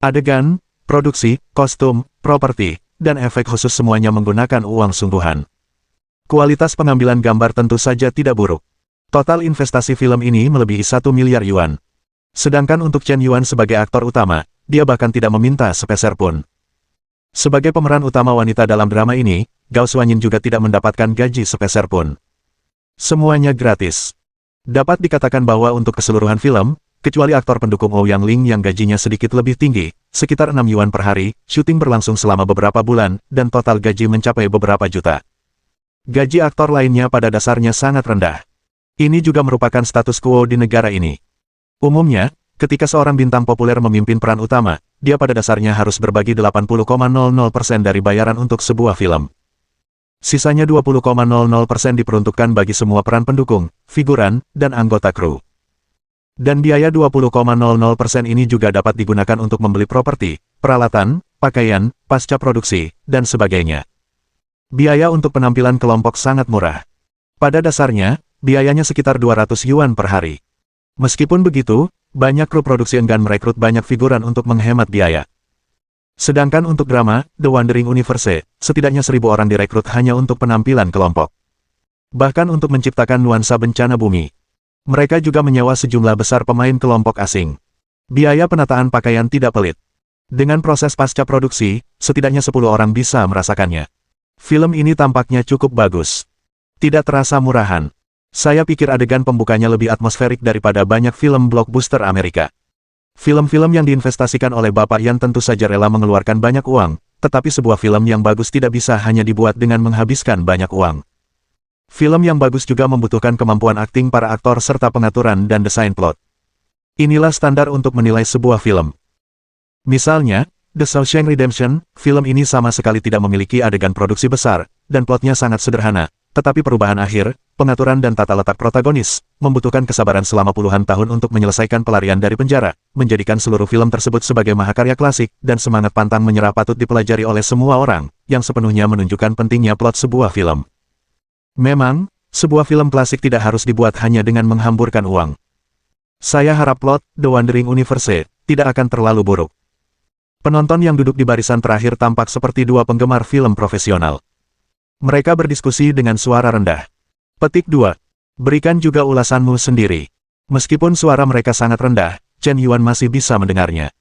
Adegan, produksi, kostum, properti, dan efek khusus semuanya menggunakan uang sungguhan. Kualitas pengambilan gambar tentu saja tidak buruk. Total investasi film ini melebihi 1 miliar yuan. Sedangkan untuk Chen Yuan sebagai aktor utama, dia bahkan tidak meminta sepeser pun. Sebagai pemeran utama wanita dalam drama ini, Gao Xuanyin juga tidak mendapatkan gaji sepeser pun. Semuanya gratis. Dapat dikatakan bahwa untuk keseluruhan film, kecuali aktor pendukung Ouyang Ling yang gajinya sedikit lebih tinggi, sekitar 6 yuan per hari, syuting berlangsung selama beberapa bulan, dan total gaji mencapai beberapa juta. Gaji aktor lainnya pada dasarnya sangat rendah. Ini juga merupakan status quo di negara ini. Umumnya, ketika seorang bintang populer memimpin peran utama, dia pada dasarnya harus berbagi 80,00% dari bayaran untuk sebuah film. Sisanya 20,00% diperuntukkan bagi semua peran pendukung, figuran, dan anggota kru. Dan biaya 20,00% ini juga dapat digunakan untuk membeli properti, peralatan, pakaian, pasca produksi, dan sebagainya. Biaya untuk penampilan kelompok sangat murah. Pada dasarnya, biayanya sekitar 200 yuan per hari. Meskipun begitu, banyak kru produksi enggan merekrut banyak figuran untuk menghemat biaya. Sedangkan untuk drama, The Wandering Universe, setidaknya 1.000 orang direkrut hanya untuk penampilan kelompok. Bahkan untuk menciptakan nuansa bencana bumi. Mereka juga menyewa sejumlah besar pemain kelompok asing. Biaya penataan pakaian tidak pelit. Dengan proses pasca produksi, setidaknya 10 orang bisa merasakannya. Film ini tampaknya cukup bagus. Tidak terasa murahan. Saya pikir adegan pembukanya lebih atmosferik daripada banyak film blockbuster Amerika. Film-film yang diinvestasikan oleh Bapak Yan tentu saja rela mengeluarkan banyak uang, tetapi sebuah film yang bagus tidak bisa hanya dibuat dengan menghabiskan banyak uang. Film yang bagus juga membutuhkan kemampuan akting para aktor serta pengaturan dan desain plot. Inilah standar untuk menilai sebuah film. Misalnya, The Shawshank Redemption, film ini sama sekali tidak memiliki adegan produksi besar, dan plotnya sangat sederhana, tetapi perubahan akhir, pengaturan dan tata letak protagonis, membutuhkan kesabaran selama puluhan tahun untuk menyelesaikan pelarian dari penjara, menjadikan seluruh film tersebut sebagai mahakarya klasik, dan semangat pantang menyerah patut dipelajari oleh semua orang, yang sepenuhnya menunjukkan pentingnya plot sebuah film. Memang, sebuah film klasik tidak harus dibuat hanya dengan menghamburkan uang. Saya harap plot The Wandering Universe tidak akan terlalu buruk. Penonton yang duduk di barisan terakhir tampak seperti dua penggemar film profesional. Mereka berdiskusi dengan suara rendah. Petik 2. Berikan juga ulasanmu sendiri. Meskipun suara mereka sangat rendah, Chen Yuan masih bisa mendengarnya.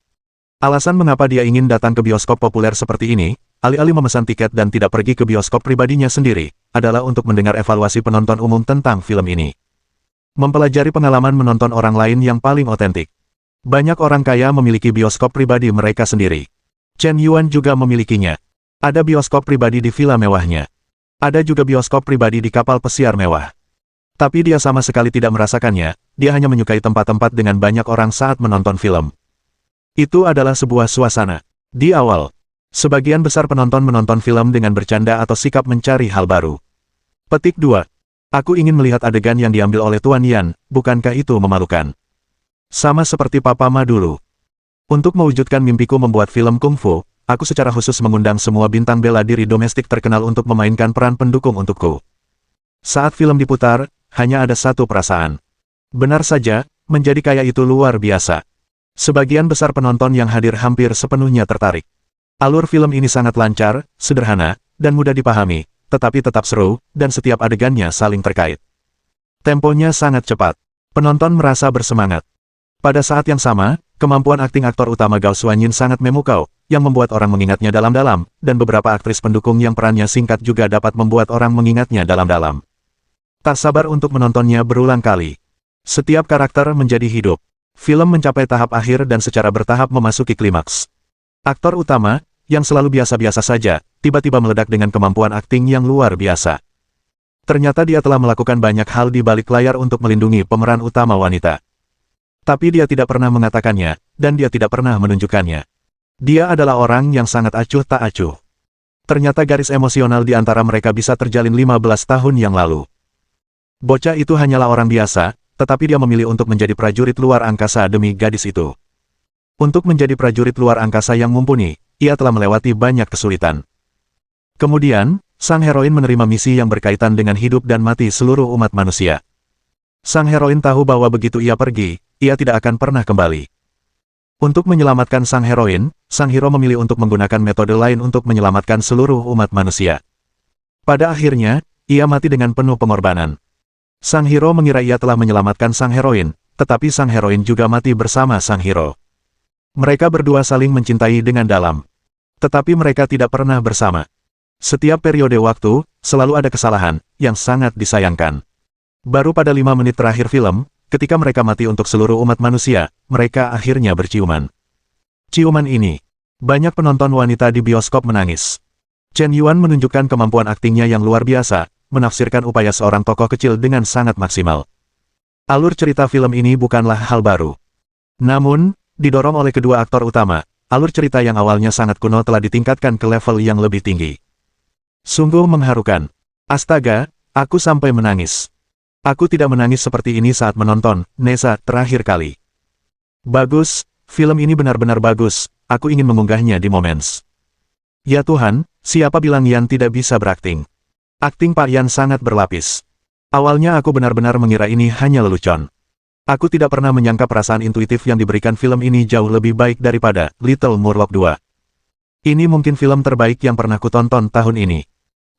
Alasan mengapa dia ingin datang ke bioskop populer seperti ini, alih-alih memesan tiket dan tidak pergi ke bioskop pribadinya sendiri, adalah untuk mendengar evaluasi penonton umum tentang film ini. Mempelajari pengalaman menonton orang lain yang paling otentik. Banyak orang kaya memiliki bioskop pribadi mereka sendiri. Chen Yuan juga memilikinya. Ada bioskop pribadi di villa mewahnya. Ada juga bioskop pribadi di kapal pesiar mewah. Tapi dia sama sekali tidak merasakannya, dia hanya menyukai tempat-tempat dengan banyak orang saat menonton film. Itu adalah sebuah suasana. Di awal, sebagian besar penonton menonton film dengan bercanda atau sikap mencari hal baru. Petik 2. Aku ingin melihat adegan yang diambil oleh Tuan Yan, bukankah itu memalukan? Sama seperti Papa Ma dulu. Untuk mewujudkan mimpiku membuat film kungfu, aku secara khusus mengundang semua bintang bela diri domestik terkenal untuk memainkan peran pendukung untukku. Saat film diputar, hanya ada satu perasaan. Benar saja, menjadi kaya itu luar biasa. Sebagian besar penonton yang hadir hampir sepenuhnya tertarik. Alur film ini sangat lancar, sederhana, dan mudah dipahami, tetapi tetap seru, dan setiap adegannya saling terkait. Temponya sangat cepat. Penonton merasa bersemangat. Pada saat yang sama, kemampuan akting aktor utama Gao Xuanyin sangat memukau, yang membuat orang mengingatnya dalam-dalam, dan beberapa aktris pendukung yang perannya singkat juga dapat membuat orang mengingatnya dalam-dalam. Tak sabar untuk menontonnya berulang kali. Setiap karakter menjadi hidup. Film mencapai tahap akhir dan secara bertahap memasuki klimaks. Aktor utama, yang selalu biasa-biasa saja, tiba-tiba meledak dengan kemampuan akting yang luar biasa. Ternyata dia telah melakukan banyak hal di balik layar untuk melindungi pemeran utama wanita. Tapi dia tidak pernah mengatakannya, dan dia tidak pernah menunjukkannya. Dia adalah orang yang sangat acuh tak acuh. Ternyata garis emosional di antara mereka bisa terjalin 15 tahun yang lalu. Bocah itu hanyalah orang biasa, tetapi dia memilih untuk menjadi prajurit luar angkasa demi gadis itu. Untuk menjadi prajurit luar angkasa yang mumpuni, ia telah melewati banyak kesulitan. Kemudian, sang heroin menerima misi yang berkaitan dengan hidup dan mati seluruh umat manusia. Sang heroin tahu bahwa begitu ia pergi, ia tidak akan pernah kembali. Untuk menyelamatkan sang heroin, sang hero memilih untuk menggunakan metode lain untuk menyelamatkan seluruh umat manusia. Pada akhirnya, ia mati dengan penuh pengorbanan. Sang hero mengira ia telah menyelamatkan sang heroin, tetapi sang heroin juga mati bersama sang hero. Mereka berdua saling mencintai dengan dalam. Tetapi mereka tidak pernah bersama. Setiap periode waktu, selalu ada kesalahan, yang sangat disayangkan. Baru pada 5 menit terakhir film, ketika mereka mati untuk seluruh umat manusia, mereka akhirnya berciuman. Ciuman ini. Banyak penonton wanita di bioskop menangis. Chen Yuan menunjukkan kemampuan aktingnya yang luar biasa, menafsirkan upaya seorang tokoh kecil dengan sangat maksimal. Alur cerita film ini bukanlah hal baru. Namun, didorong oleh kedua aktor utama, alur cerita yang awalnya sangat kuno telah ditingkatkan ke level yang lebih tinggi. Sungguh mengharukan. Astaga, aku sampai menangis. Aku tidak menangis seperti ini saat menonton Nessa terakhir kali. Bagus, film ini benar-benar bagus, aku ingin mengunggahnya di Moments. Ya Tuhan, siapa bilang Yan tidak bisa berakting? Akting Pak Yan sangat berlapis. Awalnya aku benar-benar mengira ini hanya lelucon. Aku tidak pernah menyangka perasaan intuitif yang diberikan film ini jauh lebih baik daripada Little Murloc 2. Ini mungkin film terbaik yang pernah kutonton tahun ini.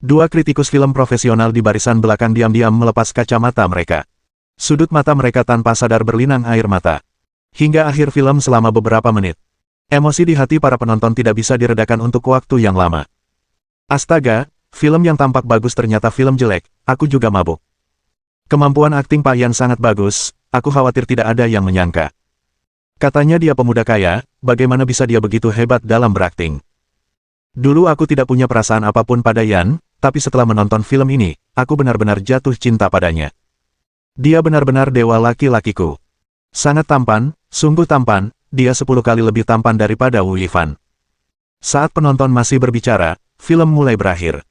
Dua kritikus film profesional di barisan belakang diam-diam melepas kacamata mereka. Sudut mata mereka tanpa sadar berlinang air mata. Hingga akhir film selama beberapa menit. Emosi di hati para penonton tidak bisa diredakan untuk waktu yang lama. Astaga, film yang tampak bagus ternyata film jelek, aku juga mabuk. Kemampuan akting Pak Yan sangat bagus, aku khawatir tidak ada yang menyangka. Katanya dia pemuda kaya, bagaimana bisa dia begitu hebat dalam berakting? Dulu aku tidak punya perasaan apapun pada Yan, tapi setelah menonton film ini, aku benar-benar jatuh cinta padanya. Dia benar-benar dewa laki-lakiku. Sangat tampan, sungguh tampan, dia 10 kali lebih tampan daripada Wu Yifan. Saat penonton masih berbicara, film mulai berakhir.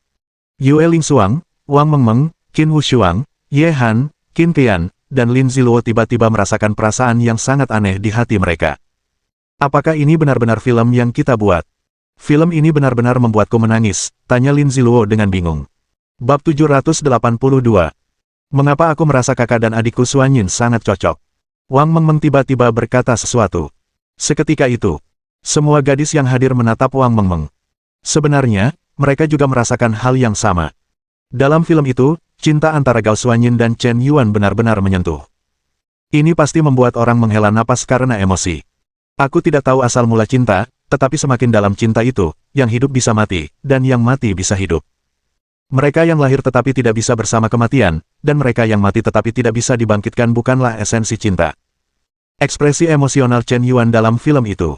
Yue Lingxuang, Wang Mengmeng, Qin Wushuang, Ye Han, Qin Qian, dan Lin Ziluo tiba-tiba merasakan perasaan yang sangat aneh di hati mereka. Apakah ini benar-benar film yang kita buat? Film ini benar-benar membuatku menangis, tanya Lin Ziluo dengan bingung. Bab 782. Mengapa aku merasa kakak dan adikku Xuanyin sangat cocok? Wang Mengmeng tiba-tiba berkata sesuatu. Seketika itu, semua gadis yang hadir menatap Wang Mengmeng. Sebenarnya, mereka juga merasakan hal yang sama. Dalam film itu, cinta antara Gao Xuanyin dan Chen Yuan benar-benar menyentuh. Ini pasti membuat orang menghela napas karena emosi. Aku tidak tahu asal mula cinta, tetapi semakin dalam cinta itu, yang hidup bisa mati, dan yang mati bisa hidup. Mereka yang lahir tetapi tidak bisa bersama kematian, dan mereka yang mati tetapi tidak bisa dibangkitkan bukanlah esensi cinta. Ekspresi emosional Chen Yuan dalam film itu.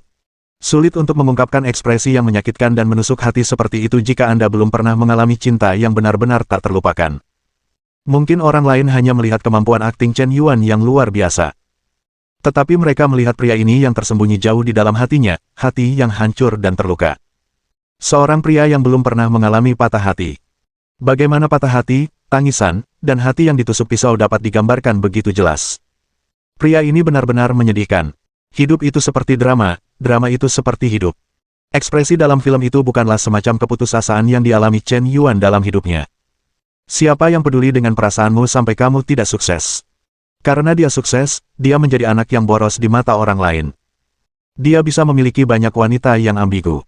Sulit untuk mengungkapkan ekspresi yang menyakitkan dan menusuk hati seperti itu jika Anda belum pernah mengalami cinta yang benar-benar tak terlupakan. Mungkin orang lain hanya melihat kemampuan akting Chen Yuan yang luar biasa. Tetapi mereka melihat pria ini yang tersembunyi jauh di dalam hatinya, hati yang hancur dan terluka. Seorang pria yang belum pernah mengalami patah hati. Bagaimana patah hati, tangisan, dan hati yang ditusuk pisau dapat digambarkan begitu jelas. Pria ini benar-benar menyedihkan. Hidup itu seperti drama, drama itu seperti hidup. Ekspresi dalam film itu bukanlah semacam keputusasaan yang dialami Chen Yuan dalam hidupnya. Siapa yang peduli dengan perasaanmu sampai kamu tidak sukses? Karena dia sukses, dia menjadi anak yang boros di mata orang lain. Dia bisa memiliki banyak wanita yang ambigu.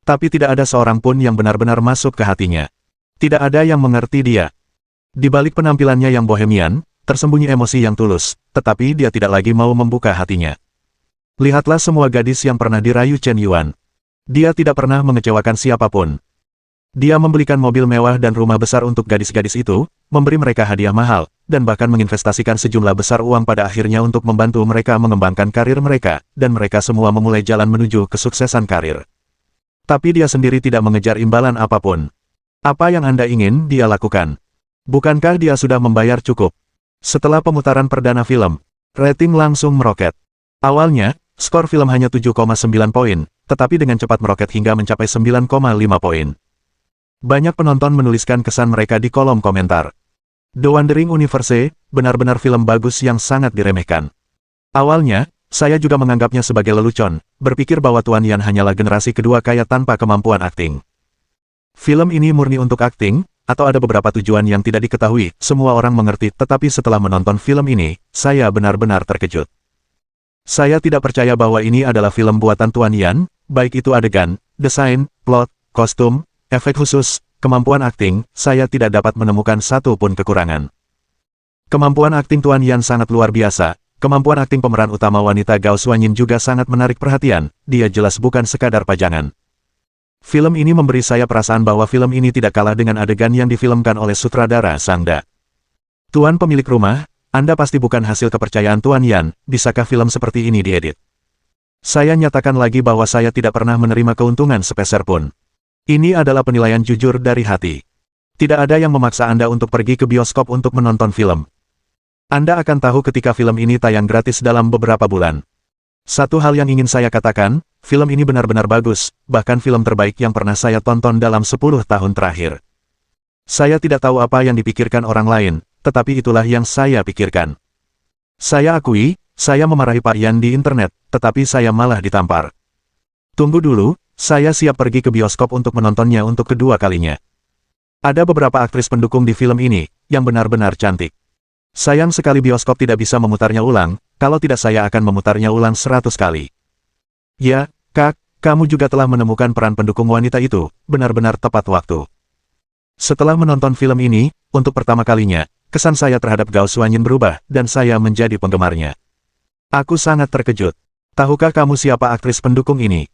Tapi tidak ada seorang pun yang benar-benar masuk ke hatinya. Tidak ada yang mengerti dia. Di balik penampilannya yang bohemian, tersembunyi emosi yang tulus, tetapi dia tidak lagi mau membuka hatinya. Lihatlah semua gadis yang pernah dirayu Chen Yuan. Dia tidak pernah mengecewakan siapapun. Dia membelikan mobil mewah dan rumah besar untuk gadis-gadis itu, memberi mereka hadiah mahal, dan bahkan menginvestasikan sejumlah besar uang pada akhirnya untuk membantu mereka mengembangkan karir mereka, dan mereka semua memulai jalan menuju kesuksesan karir. Tapi dia sendiri tidak mengejar imbalan apapun. Apa yang Anda ingin dia lakukan? Bukankah dia sudah membayar cukup? Setelah pemutaran perdana film, rating langsung meroket. Awalnya, skor film hanya 7,9 poin, tetapi dengan cepat meroket hingga mencapai 9,5 poin. Banyak penonton menuliskan kesan mereka di kolom komentar. The Wandering Universe, benar-benar film bagus yang sangat diremehkan. Awalnya, saya juga menganggapnya sebagai lelucon, berpikir bahwa Tuan Yan hanyalah generasi kedua kaya tanpa kemampuan akting. Film ini murni untuk akting, atau ada beberapa tujuan yang tidak diketahui, semua orang mengerti, tetapi setelah menonton film ini, saya benar-benar terkejut. Saya tidak percaya bahwa ini adalah film buatan Tuan Yan, baik itu adegan, desain, plot, kostum, efek khusus, kemampuan akting, saya tidak dapat menemukan satu pun kekurangan. Kemampuan akting Tuan Yan sangat luar biasa, kemampuan akting pemeran utama wanita Gao Xuanyin juga sangat menarik perhatian, dia jelas bukan sekadar pajangan. Film ini memberi saya perasaan bahwa film ini tidak kalah dengan adegan yang difilmkan oleh sutradara Sangda. Tuan pemilik rumah, Anda pasti bukan hasil kepercayaan Tuan Yan, bisakah film seperti ini diedit? Saya nyatakan lagi bahwa saya tidak pernah menerima keuntungan sepeser pun. Ini adalah penilaian jujur dari hati. Tidak ada yang memaksa Anda untuk pergi ke bioskop untuk menonton film. Anda akan tahu ketika film ini tayang gratis dalam beberapa bulan. Satu hal yang ingin saya katakan, film ini benar-benar bagus, bahkan film terbaik yang pernah saya tonton dalam 10 tahun terakhir. Saya tidak tahu apa yang dipikirkan orang lain, tetapi itulah yang saya pikirkan. Saya akui, saya memarahi Pak Yan di internet, tetapi saya malah ditampar. Tunggu dulu, saya siap pergi ke bioskop untuk menontonnya untuk kedua kalinya. Ada beberapa aktris pendukung di film ini, yang benar-benar cantik. Sayang sekali bioskop tidak bisa memutarnya ulang, kalau tidak saya akan memutarnya ulang 100 kali. Ya, Kak, kamu juga telah menemukan peran pendukung wanita itu, benar-benar tepat waktu. Setelah menonton film ini, untuk pertama kalinya, kesan saya terhadap Gao Xuanyin berubah, dan saya menjadi penggemarnya. Aku sangat terkejut. Tahukah kamu siapa aktris pendukung ini?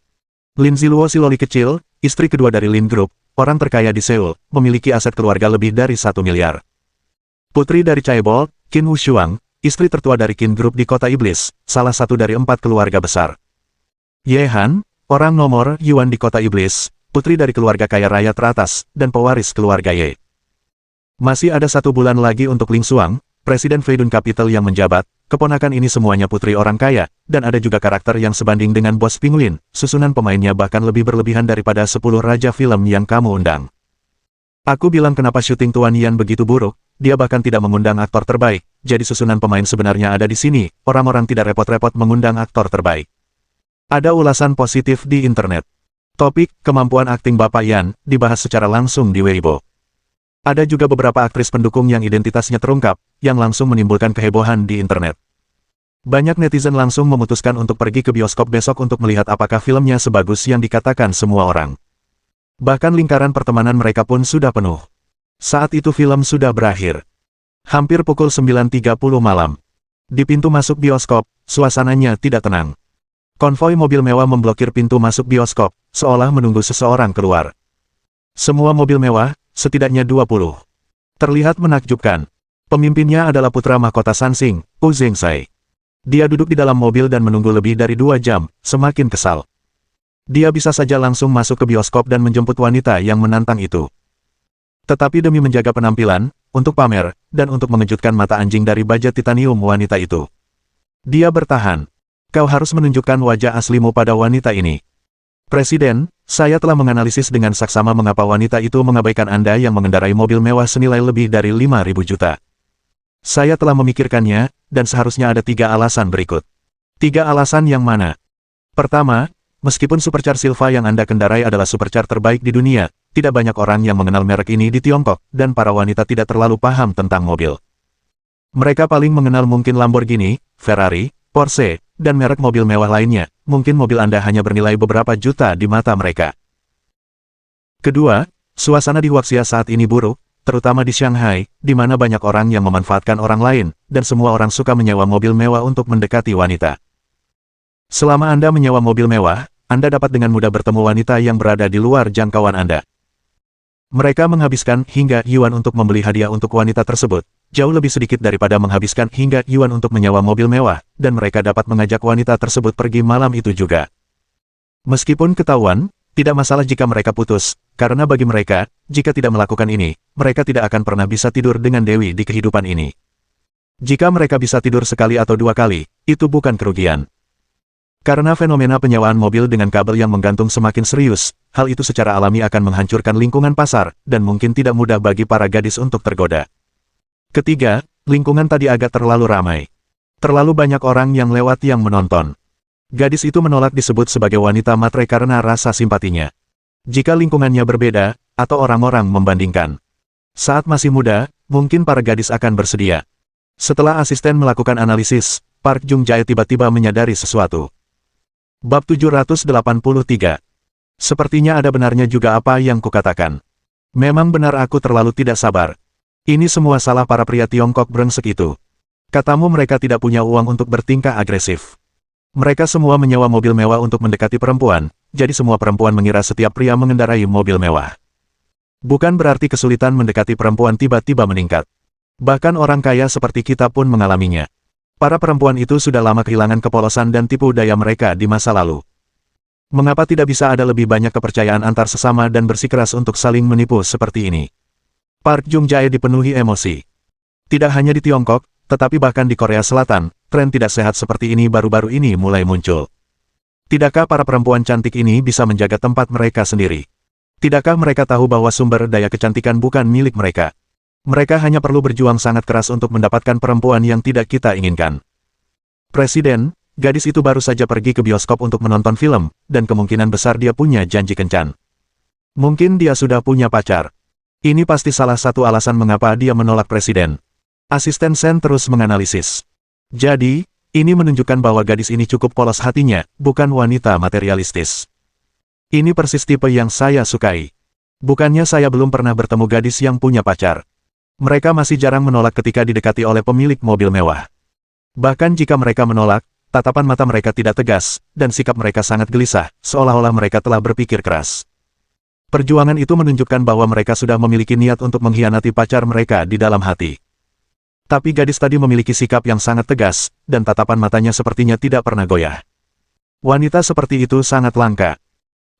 Lin Ziluo si loli kecil, istri kedua dari Lin Group, orang terkaya di Seoul, memiliki aset keluarga lebih dari 1 miliar. Putri dari Chaebol, Qin Wushuang, istri tertua dari Qin Group di Kota Iblis, salah satu dari 4 keluarga besar. Ye Han, orang nomor Yuan di Kota Iblis, putri dari keluarga kaya raya teratas, dan pewaris keluarga Ye. Masih ada 1 bulan lagi untuk Ling Xuang, Presiden Feidun Capital yang menjabat, keponakan ini semuanya putri orang kaya, dan ada juga karakter yang sebanding dengan Bos Pinguin, susunan pemainnya bahkan lebih berlebihan daripada 10 raja film yang kamu undang. Aku bilang kenapa syuting Tuan Yan begitu buruk, dia bahkan tidak mengundang aktor terbaik, jadi susunan pemain sebenarnya ada di sini, orang-orang tidak repot-repot mengundang aktor terbaik. Ada ulasan positif di internet. Topik, kemampuan akting Bapak Yan, dibahas secara langsung di Weibo. Ada juga beberapa aktris pendukung yang identitasnya terungkap, yang langsung menimbulkan kehebohan di internet. Banyak netizen langsung memutuskan untuk pergi ke bioskop besok untuk melihat apakah filmnya sebagus yang dikatakan semua orang. Bahkan lingkaran pertemanan mereka pun sudah penuh. Saat itu film sudah berakhir. Hampir pukul 9.30 malam. Di pintu masuk bioskop, suasananya tidak tenang. Konvoi mobil mewah memblokir pintu masuk bioskop, seolah menunggu seseorang keluar. Semua mobil mewah, setidaknya 20. Terlihat menakjubkan. Pemimpinnya adalah putra mahkota Sansing, Wu Zhengsai. Dia duduk di dalam mobil dan menunggu lebih dari 2 jam, semakin kesal. Dia bisa saja langsung masuk ke bioskop dan menjemput wanita yang menantang itu. Tetapi demi menjaga penampilan, untuk pamer, dan untuk mengejutkan mata anjing dari baja titanium wanita itu, dia bertahan. Kau harus menunjukkan wajah aslimu pada wanita ini. Presiden, saya telah menganalisis dengan saksama mengapa wanita itu mengabaikan Anda yang mengendarai mobil mewah senilai lebih dari 5.000 juta. Saya telah memikirkannya, dan seharusnya ada 3 alasan berikut. 3 alasan yang mana? Pertama, meskipun supercar Silva yang Anda kendarai adalah supercar terbaik di dunia, tidak banyak orang yang mengenal merek ini di Tiongkok, dan para wanita tidak terlalu paham tentang mobil. Mereka paling mengenal mungkin Lamborghini, Ferrari, Porsche, dan merek mobil mewah lainnya, mungkin mobil Anda hanya bernilai beberapa juta di mata mereka. Kedua, suasana di Huaxia saat ini buruk, terutama di Shanghai, di mana banyak orang yang memanfaatkan orang lain, dan semua orang suka menyewa mobil mewah untuk mendekati wanita. Selama Anda menyewa mobil mewah, Anda dapat dengan mudah bertemu wanita yang berada di luar jangkauan Anda. Mereka menghabiskan hingga yuan untuk membeli hadiah untuk wanita tersebut, jauh lebih sedikit daripada menghabiskan hingga yuan untuk menyewa mobil mewah, dan mereka dapat mengajak wanita tersebut pergi malam itu juga. Meskipun ketahuan, tidak masalah jika mereka putus, karena bagi mereka, jika tidak melakukan ini, mereka tidak akan pernah bisa tidur dengan Dewi di kehidupan ini. Jika mereka bisa tidur sekali atau 2 kali, itu bukan kerugian. Karena fenomena penyewaan mobil dengan kabel yang menggantung semakin serius, hal itu secara alami akan menghancurkan lingkungan pasar, dan mungkin tidak mudah bagi para gadis untuk tergoda. Ketiga, lingkungan tadi agak terlalu ramai. Terlalu banyak orang yang lewat yang menonton. Gadis itu menolak disebut sebagai wanita matre karena rasa simpatinya. Jika lingkungannya berbeda, atau orang-orang membandingkan. Saat masih muda, mungkin para gadis akan bersedia. Setelah asisten melakukan analisis, Park Jung-jae tiba-tiba menyadari sesuatu. Bab 783. Sepertinya ada benarnya juga apa yang kukatakan. Memang benar aku terlalu tidak sabar. Ini semua salah para pria Tiongkok brengsek itu. Katamu mereka tidak punya uang untuk bertingkah agresif. Mereka semua menyewa mobil mewah untuk mendekati perempuan, jadi semua perempuan mengira setiap pria mengendarai mobil mewah. Bukan berarti kesulitan mendekati perempuan tiba-tiba meningkat. Bahkan orang kaya seperti kita pun mengalaminya. Para perempuan itu sudah lama kehilangan kepolosan dan tipu daya mereka di masa lalu. Mengapa tidak bisa ada lebih banyak kepercayaan antar sesama dan bersikeras untuk saling menipu seperti ini? Park Jung-jae dipenuhi emosi. Tidak hanya di Tiongkok, tetapi bahkan di Korea Selatan, tren tidak sehat seperti ini baru-baru ini mulai muncul. Tidakkah para perempuan cantik ini bisa menjaga tempat mereka sendiri? Tidakkah mereka tahu bahwa sumber daya kecantikan bukan milik mereka? Mereka hanya perlu berjuang sangat keras untuk mendapatkan perempuan yang tidak kita inginkan. Presiden, gadis itu baru saja pergi ke bioskop untuk menonton film, dan kemungkinan besar dia punya janji kencan. Mungkin dia sudah punya pacar. Ini pasti salah satu alasan mengapa dia menolak presiden. Asisten Sen terus menganalisis. Jadi, ini menunjukkan bahwa gadis ini cukup polos hatinya, bukan wanita materialistis. Ini persis tipe yang saya sukai. Bukannya saya belum pernah bertemu gadis yang punya pacar. Mereka masih jarang menolak ketika didekati oleh pemilik mobil mewah. Bahkan jika mereka menolak, tatapan mata mereka tidak tegas, dan sikap mereka sangat gelisah, seolah-olah mereka telah berpikir keras. Perjuangan itu menunjukkan bahwa mereka sudah memiliki niat untuk mengkhianati pacar mereka di dalam hati. Tapi gadis tadi memiliki sikap yang sangat tegas, dan tatapan matanya sepertinya tidak pernah goyah. Wanita seperti itu sangat langka.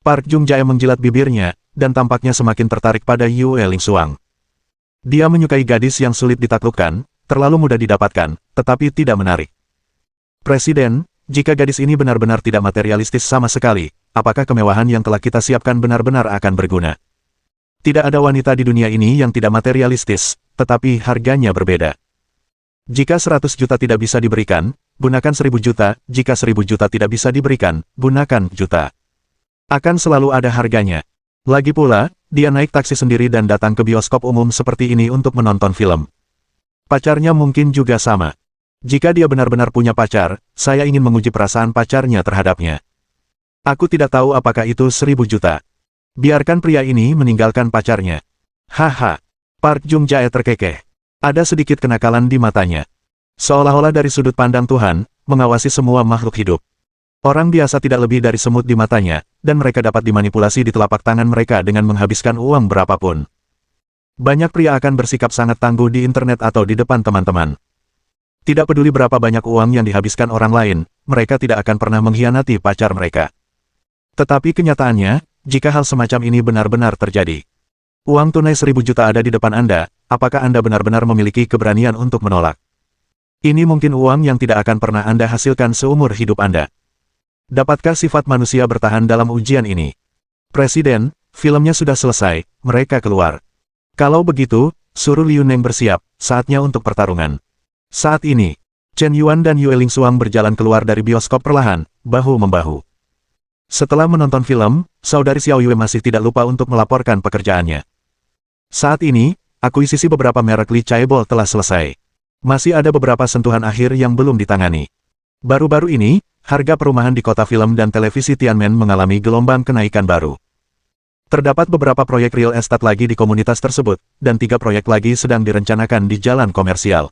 Park Jung-jae menjilat bibirnya, dan tampaknya semakin tertarik pada Yue Lingsuang. Dia menyukai gadis yang sulit ditaklukkan, terlalu mudah didapatkan, tetapi tidak menarik. Presiden, jika gadis ini benar-benar tidak materialistis sama sekali, apakah kemewahan yang telah kita siapkan benar-benar akan berguna? Tidak ada wanita di dunia ini yang tidak materialistis, tetapi harganya berbeda. Jika 100 juta tidak bisa diberikan, gunakan 1000 juta, jika 1000 juta tidak bisa diberikan, gunakan juta. Akan selalu ada harganya. Lagi pula, dia naik taksi sendiri dan datang ke bioskop umum seperti ini untuk menonton film. Pacarnya mungkin juga sama. Jika dia benar-benar punya pacar, saya ingin menguji perasaan pacarnya terhadapnya. Aku tidak tahu apakah itu 1000 juta. Biarkan pria ini meninggalkan pacarnya. Haha. Park Jung-jae terkekeh. Ada sedikit kenakalan di matanya. Seolah-olah dari sudut pandang Tuhan, mengawasi semua makhluk hidup. Orang biasa tidak lebih dari semut di matanya, dan mereka dapat dimanipulasi di telapak tangan mereka dengan menghabiskan uang berapapun. Banyak pria akan bersikap sangat tangguh di internet atau di depan teman-teman. Tidak peduli berapa banyak uang yang dihabiskan orang lain, mereka tidak akan pernah mengkhianati pacar mereka. Tetapi kenyataannya, jika hal semacam ini benar-benar terjadi, uang tunai 1000 juta ada di depan Anda, apakah Anda benar-benar memiliki keberanian untuk menolak? Ini mungkin uang yang tidak akan pernah Anda hasilkan seumur hidup Anda. Dapatkah sifat manusia bertahan dalam ujian ini? Presiden, filmnya sudah selesai, mereka keluar. Kalau begitu, suruh Liu Neng bersiap, saatnya untuk pertarungan. Saat ini, Chen Yuan dan Yue Lingsuang berjalan keluar dari bioskop perlahan, bahu-membahu. Setelah menonton film, saudari Xiao Yue masih tidak lupa untuk melaporkan pekerjaannya. Saat ini, akuisisi beberapa merek Li Chaebol telah selesai. Masih ada beberapa sentuhan akhir yang belum ditangani. Baru-baru ini, harga perumahan di kota film dan televisi Tianmen mengalami gelombang kenaikan baru. Terdapat beberapa proyek real estate lagi di komunitas tersebut, dan 3 proyek lagi sedang direncanakan di jalan komersial.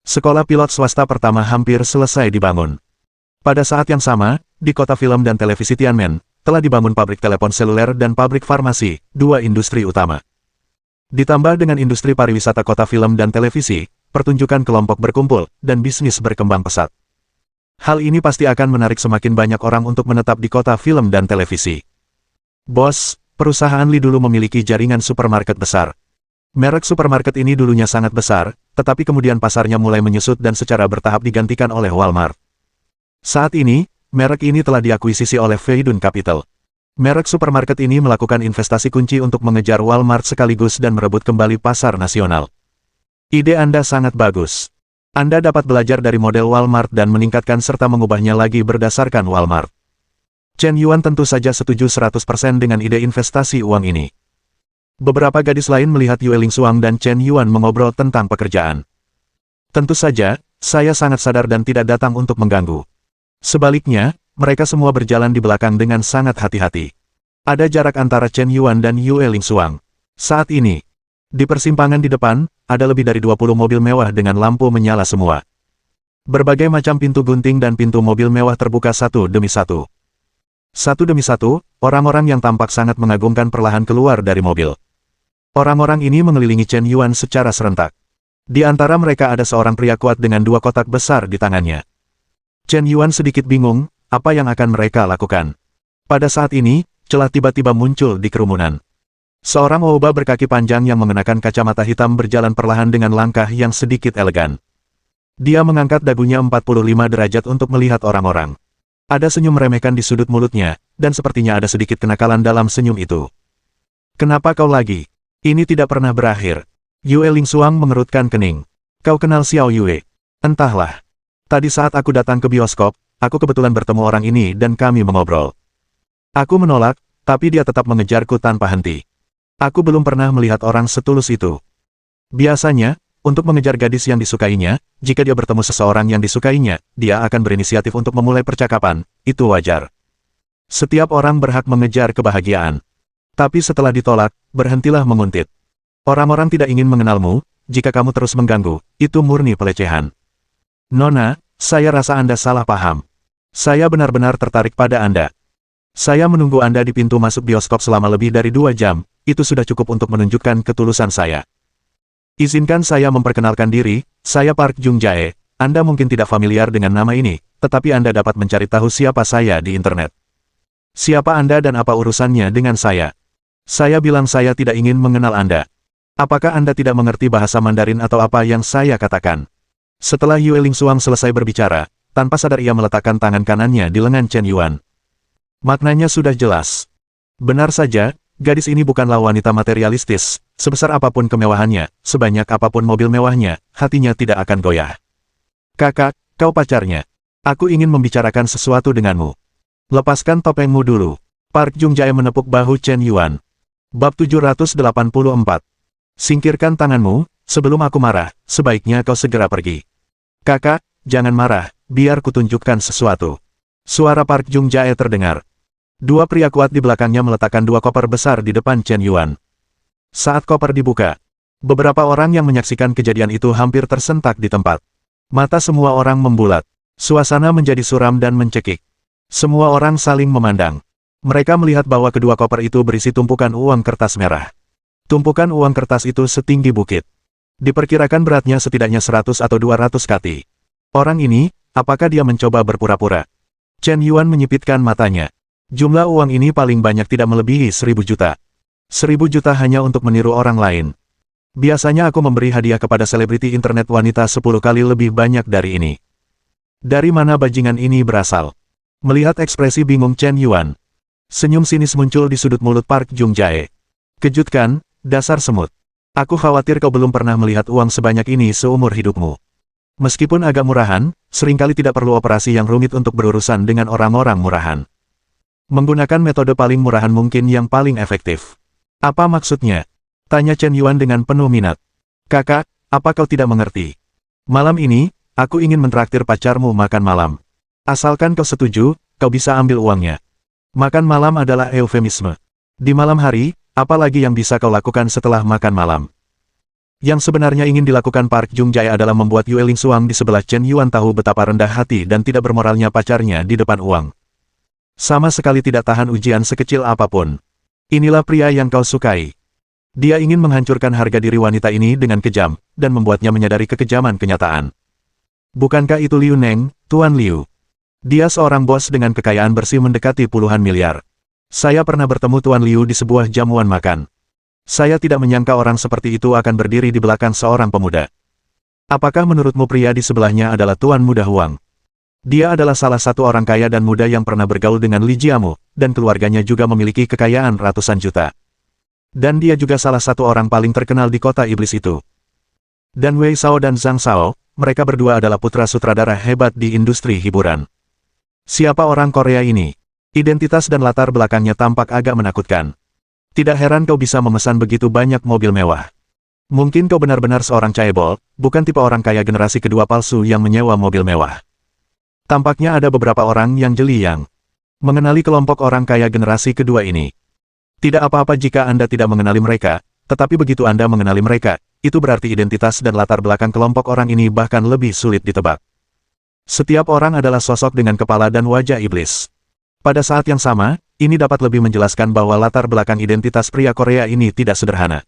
Sekolah pilot swasta pertama hampir selesai dibangun. Pada saat yang sama, di kota film dan televisi Tianmen, telah dibangun pabrik telepon seluler dan pabrik farmasi, 2 industri utama. Ditambah dengan industri pariwisata kota film dan televisi, pertunjukan kelompok berkumpul, dan bisnis berkembang pesat. Hal ini pasti akan menarik semakin banyak orang untuk menetap di kota film dan televisi. Bos, perusahaan Li dulu memiliki jaringan supermarket besar. Merek supermarket ini dulunya sangat besar, tetapi kemudian pasarnya mulai menyusut dan secara bertahap digantikan oleh Walmart. Saat ini, merek ini telah diakuisisi oleh Feidun Capital. Merek supermarket ini melakukan investasi kunci untuk mengejar Walmart sekaligus dan merebut kembali pasar nasional. Ide Anda sangat bagus. Anda dapat belajar dari model Walmart dan meningkatkan serta mengubahnya lagi berdasarkan Walmart. Chen Yuan tentu saja setuju 100% dengan ide investasi uang ini. Beberapa gadis lain melihat Yue Lingsuang dan Chen Yuan mengobrol tentang pekerjaan. Tentu saja, Saya sangat sadar dan tidak datang untuk mengganggu. Sebaliknya, mereka semua berjalan di belakang dengan sangat hati-hati. Ada jarak antara Chen Yuan dan Yue Lingxuang. Saat ini, di persimpangan di depan, ada lebih dari 20 mobil mewah dengan lampu menyala semua. Berbagai macam pintu gunting dan pintu mobil mewah terbuka satu demi satu. Satu demi satu, orang-orang yang tampak sangat mengagumkan perlahan keluar dari mobil. Orang-orang ini mengelilingi Chen Yuan secara serentak. Di antara mereka ada seorang pria kuat dengan dua kotak besar di tangannya. Chen Yuan sedikit bingung, apa yang akan mereka lakukan. Pada saat ini, celah tiba-tiba muncul di kerumunan. Seorang oba berkaki panjang yang mengenakan kacamata hitam berjalan perlahan dengan langkah yang sedikit elegan. Dia mengangkat dagunya 45 derajat untuk melihat orang-orang. Ada senyum meremehkan di sudut mulutnya, dan sepertinya ada sedikit kenakalan dalam senyum itu. Kenapa kau lagi? Ini tidak pernah berakhir. Yue Lingxuang mengerutkan kening. Kau kenal Xiao Yue? Entahlah. Tadi saat aku datang ke bioskop, aku kebetulan bertemu orang ini dan kami mengobrol. Aku menolak, tapi dia tetap mengejarku tanpa henti. Aku belum pernah melihat orang setulus itu. Biasanya, untuk mengejar gadis yang disukainya, jika dia bertemu seseorang yang disukainya, dia akan berinisiatif untuk memulai percakapan, itu wajar. Setiap orang berhak mengejar kebahagiaan. Tapi setelah ditolak, berhentilah menguntit. Orang-orang tidak ingin mengenalmu, jika kamu terus mengganggu, itu murni pelecehan. Nona, saya rasa Anda salah paham. Saya benar-benar tertarik pada Anda. Saya menunggu Anda di pintu masuk bioskop selama lebih dari 2 jam, itu sudah cukup untuk menunjukkan ketulusan saya. Izinkan saya memperkenalkan diri, saya Park Jung Jae. Anda mungkin tidak familiar dengan nama ini, tetapi Anda dapat mencari tahu siapa saya di internet. Siapa Anda dan apa urusannya dengan saya? Saya bilang saya tidak ingin mengenal Anda. Apakah Anda tidak mengerti bahasa Mandarin atau apa yang saya katakan? Setelah Yue Lingxuang selesai berbicara, tanpa sadar ia meletakkan tangan kanannya di lengan Chen Yuan. Maknanya sudah jelas. Benar saja, gadis ini bukanlah wanita materialistis, sebesar apapun kemewahannya, sebanyak apapun mobil mewahnya, hatinya tidak akan goyah. Kakak, kau pacarnya. Aku ingin membicarakan sesuatu denganmu. Lepaskan topengmu dulu. Park Jung Jae menepuk bahu Chen Yuan. Bab 784. Singkirkan tanganmu, sebelum aku marah, sebaiknya kau segera pergi. Kakak, jangan marah, biar kutunjukkan sesuatu. Suara Park Jung Jae terdengar. Dua pria kuat di belakangnya meletakkan 2 koper besar di depan Chen Yuan. Saat koper dibuka, beberapa orang yang menyaksikan kejadian itu hampir tersentak di tempat. Mata semua orang membulat. Suasana menjadi suram dan mencekik. Semua orang saling memandang. Mereka melihat bahwa kedua koper itu berisi tumpukan uang kertas merah. Tumpukan uang kertas itu setinggi bukit. Diperkirakan beratnya setidaknya 100 atau 200 kati. Orang ini, apakah dia mencoba berpura-pura? Chen Yuan menyipitkan matanya. Jumlah uang ini paling banyak tidak melebihi 1000 juta. 1000 juta hanya untuk meniru orang lain. Biasanya aku memberi hadiah kepada selebriti internet wanita 10 kali lebih banyak dari ini. Dari mana bajingan ini berasal? Melihat ekspresi bingung Chen Yuan, senyum sinis muncul di sudut mulut Park Jung Jae. Kejut kan? Dasar semut. Aku khawatir kau belum pernah melihat uang sebanyak ini seumur hidupmu. Meskipun agak murahan, seringkali tidak perlu operasi yang rumit untuk berurusan dengan orang-orang murahan. Menggunakan metode paling murahan mungkin yang paling efektif. Apa maksudnya? Tanya Chen Yuan dengan penuh minat. Kakak, apa kau tidak mengerti? Malam ini, aku ingin mentraktir pacarmu makan malam. Asalkan kau setuju, kau bisa ambil uangnya. Makan malam adalah eufemisme. Di malam hari, apa lagi yang bisa kau lakukan setelah makan malam? Yang sebenarnya ingin dilakukan Park Jung Jae adalah membuat Yue Lingxuang di sebelah Chen Yuan tahu betapa rendah hati dan tidak bermoralnya pacarnya di depan uang. Sama sekali tidak tahan ujian sekecil apapun. Inilah pria yang kau sukai. Dia ingin menghancurkan harga diri wanita ini dengan kejam, dan membuatnya menyadari kekejaman kenyataan. Bukankah itu Liu Neng, Tuan Liu? Dia seorang bos dengan kekayaan bersih mendekati puluhan miliar. Saya pernah bertemu Tuan Liu di sebuah jamuan makan. Saya tidak menyangka orang seperti itu akan berdiri di belakang seorang pemuda. Apakah menurutmu pria di sebelahnya adalah Tuan Muda Huang? Dia adalah salah satu orang kaya dan muda yang pernah bergaul dengan Li Jiamu, dan keluarganya juga memiliki kekayaan ratusan juta. Dan dia juga salah satu orang paling terkenal di kota iblis itu. Dan Wei Shao dan Zhang Shao, mereka berdua adalah putra sutradara hebat di industri hiburan. Siapa orang Korea ini? Identitas dan latar belakangnya tampak agak menakutkan. Tidak heran kau bisa memesan begitu banyak mobil mewah. Mungkin kau benar-benar seorang chaebol, bukan tipe orang kaya generasi kedua palsu yang menyewa mobil mewah. Tampaknya ada beberapa orang yang jeli yang mengenali kelompok orang kaya generasi kedua ini. Tidak apa-apa jika Anda tidak mengenali mereka, tetapi begitu Anda mengenali mereka, itu berarti identitas dan latar belakang kelompok orang ini bahkan lebih sulit ditebak. Setiap orang adalah sosok dengan kepala dan wajah iblis. Pada saat yang sama, ini dapat lebih menjelaskan bahwa latar belakang identitas pria Korea ini tidak sederhana.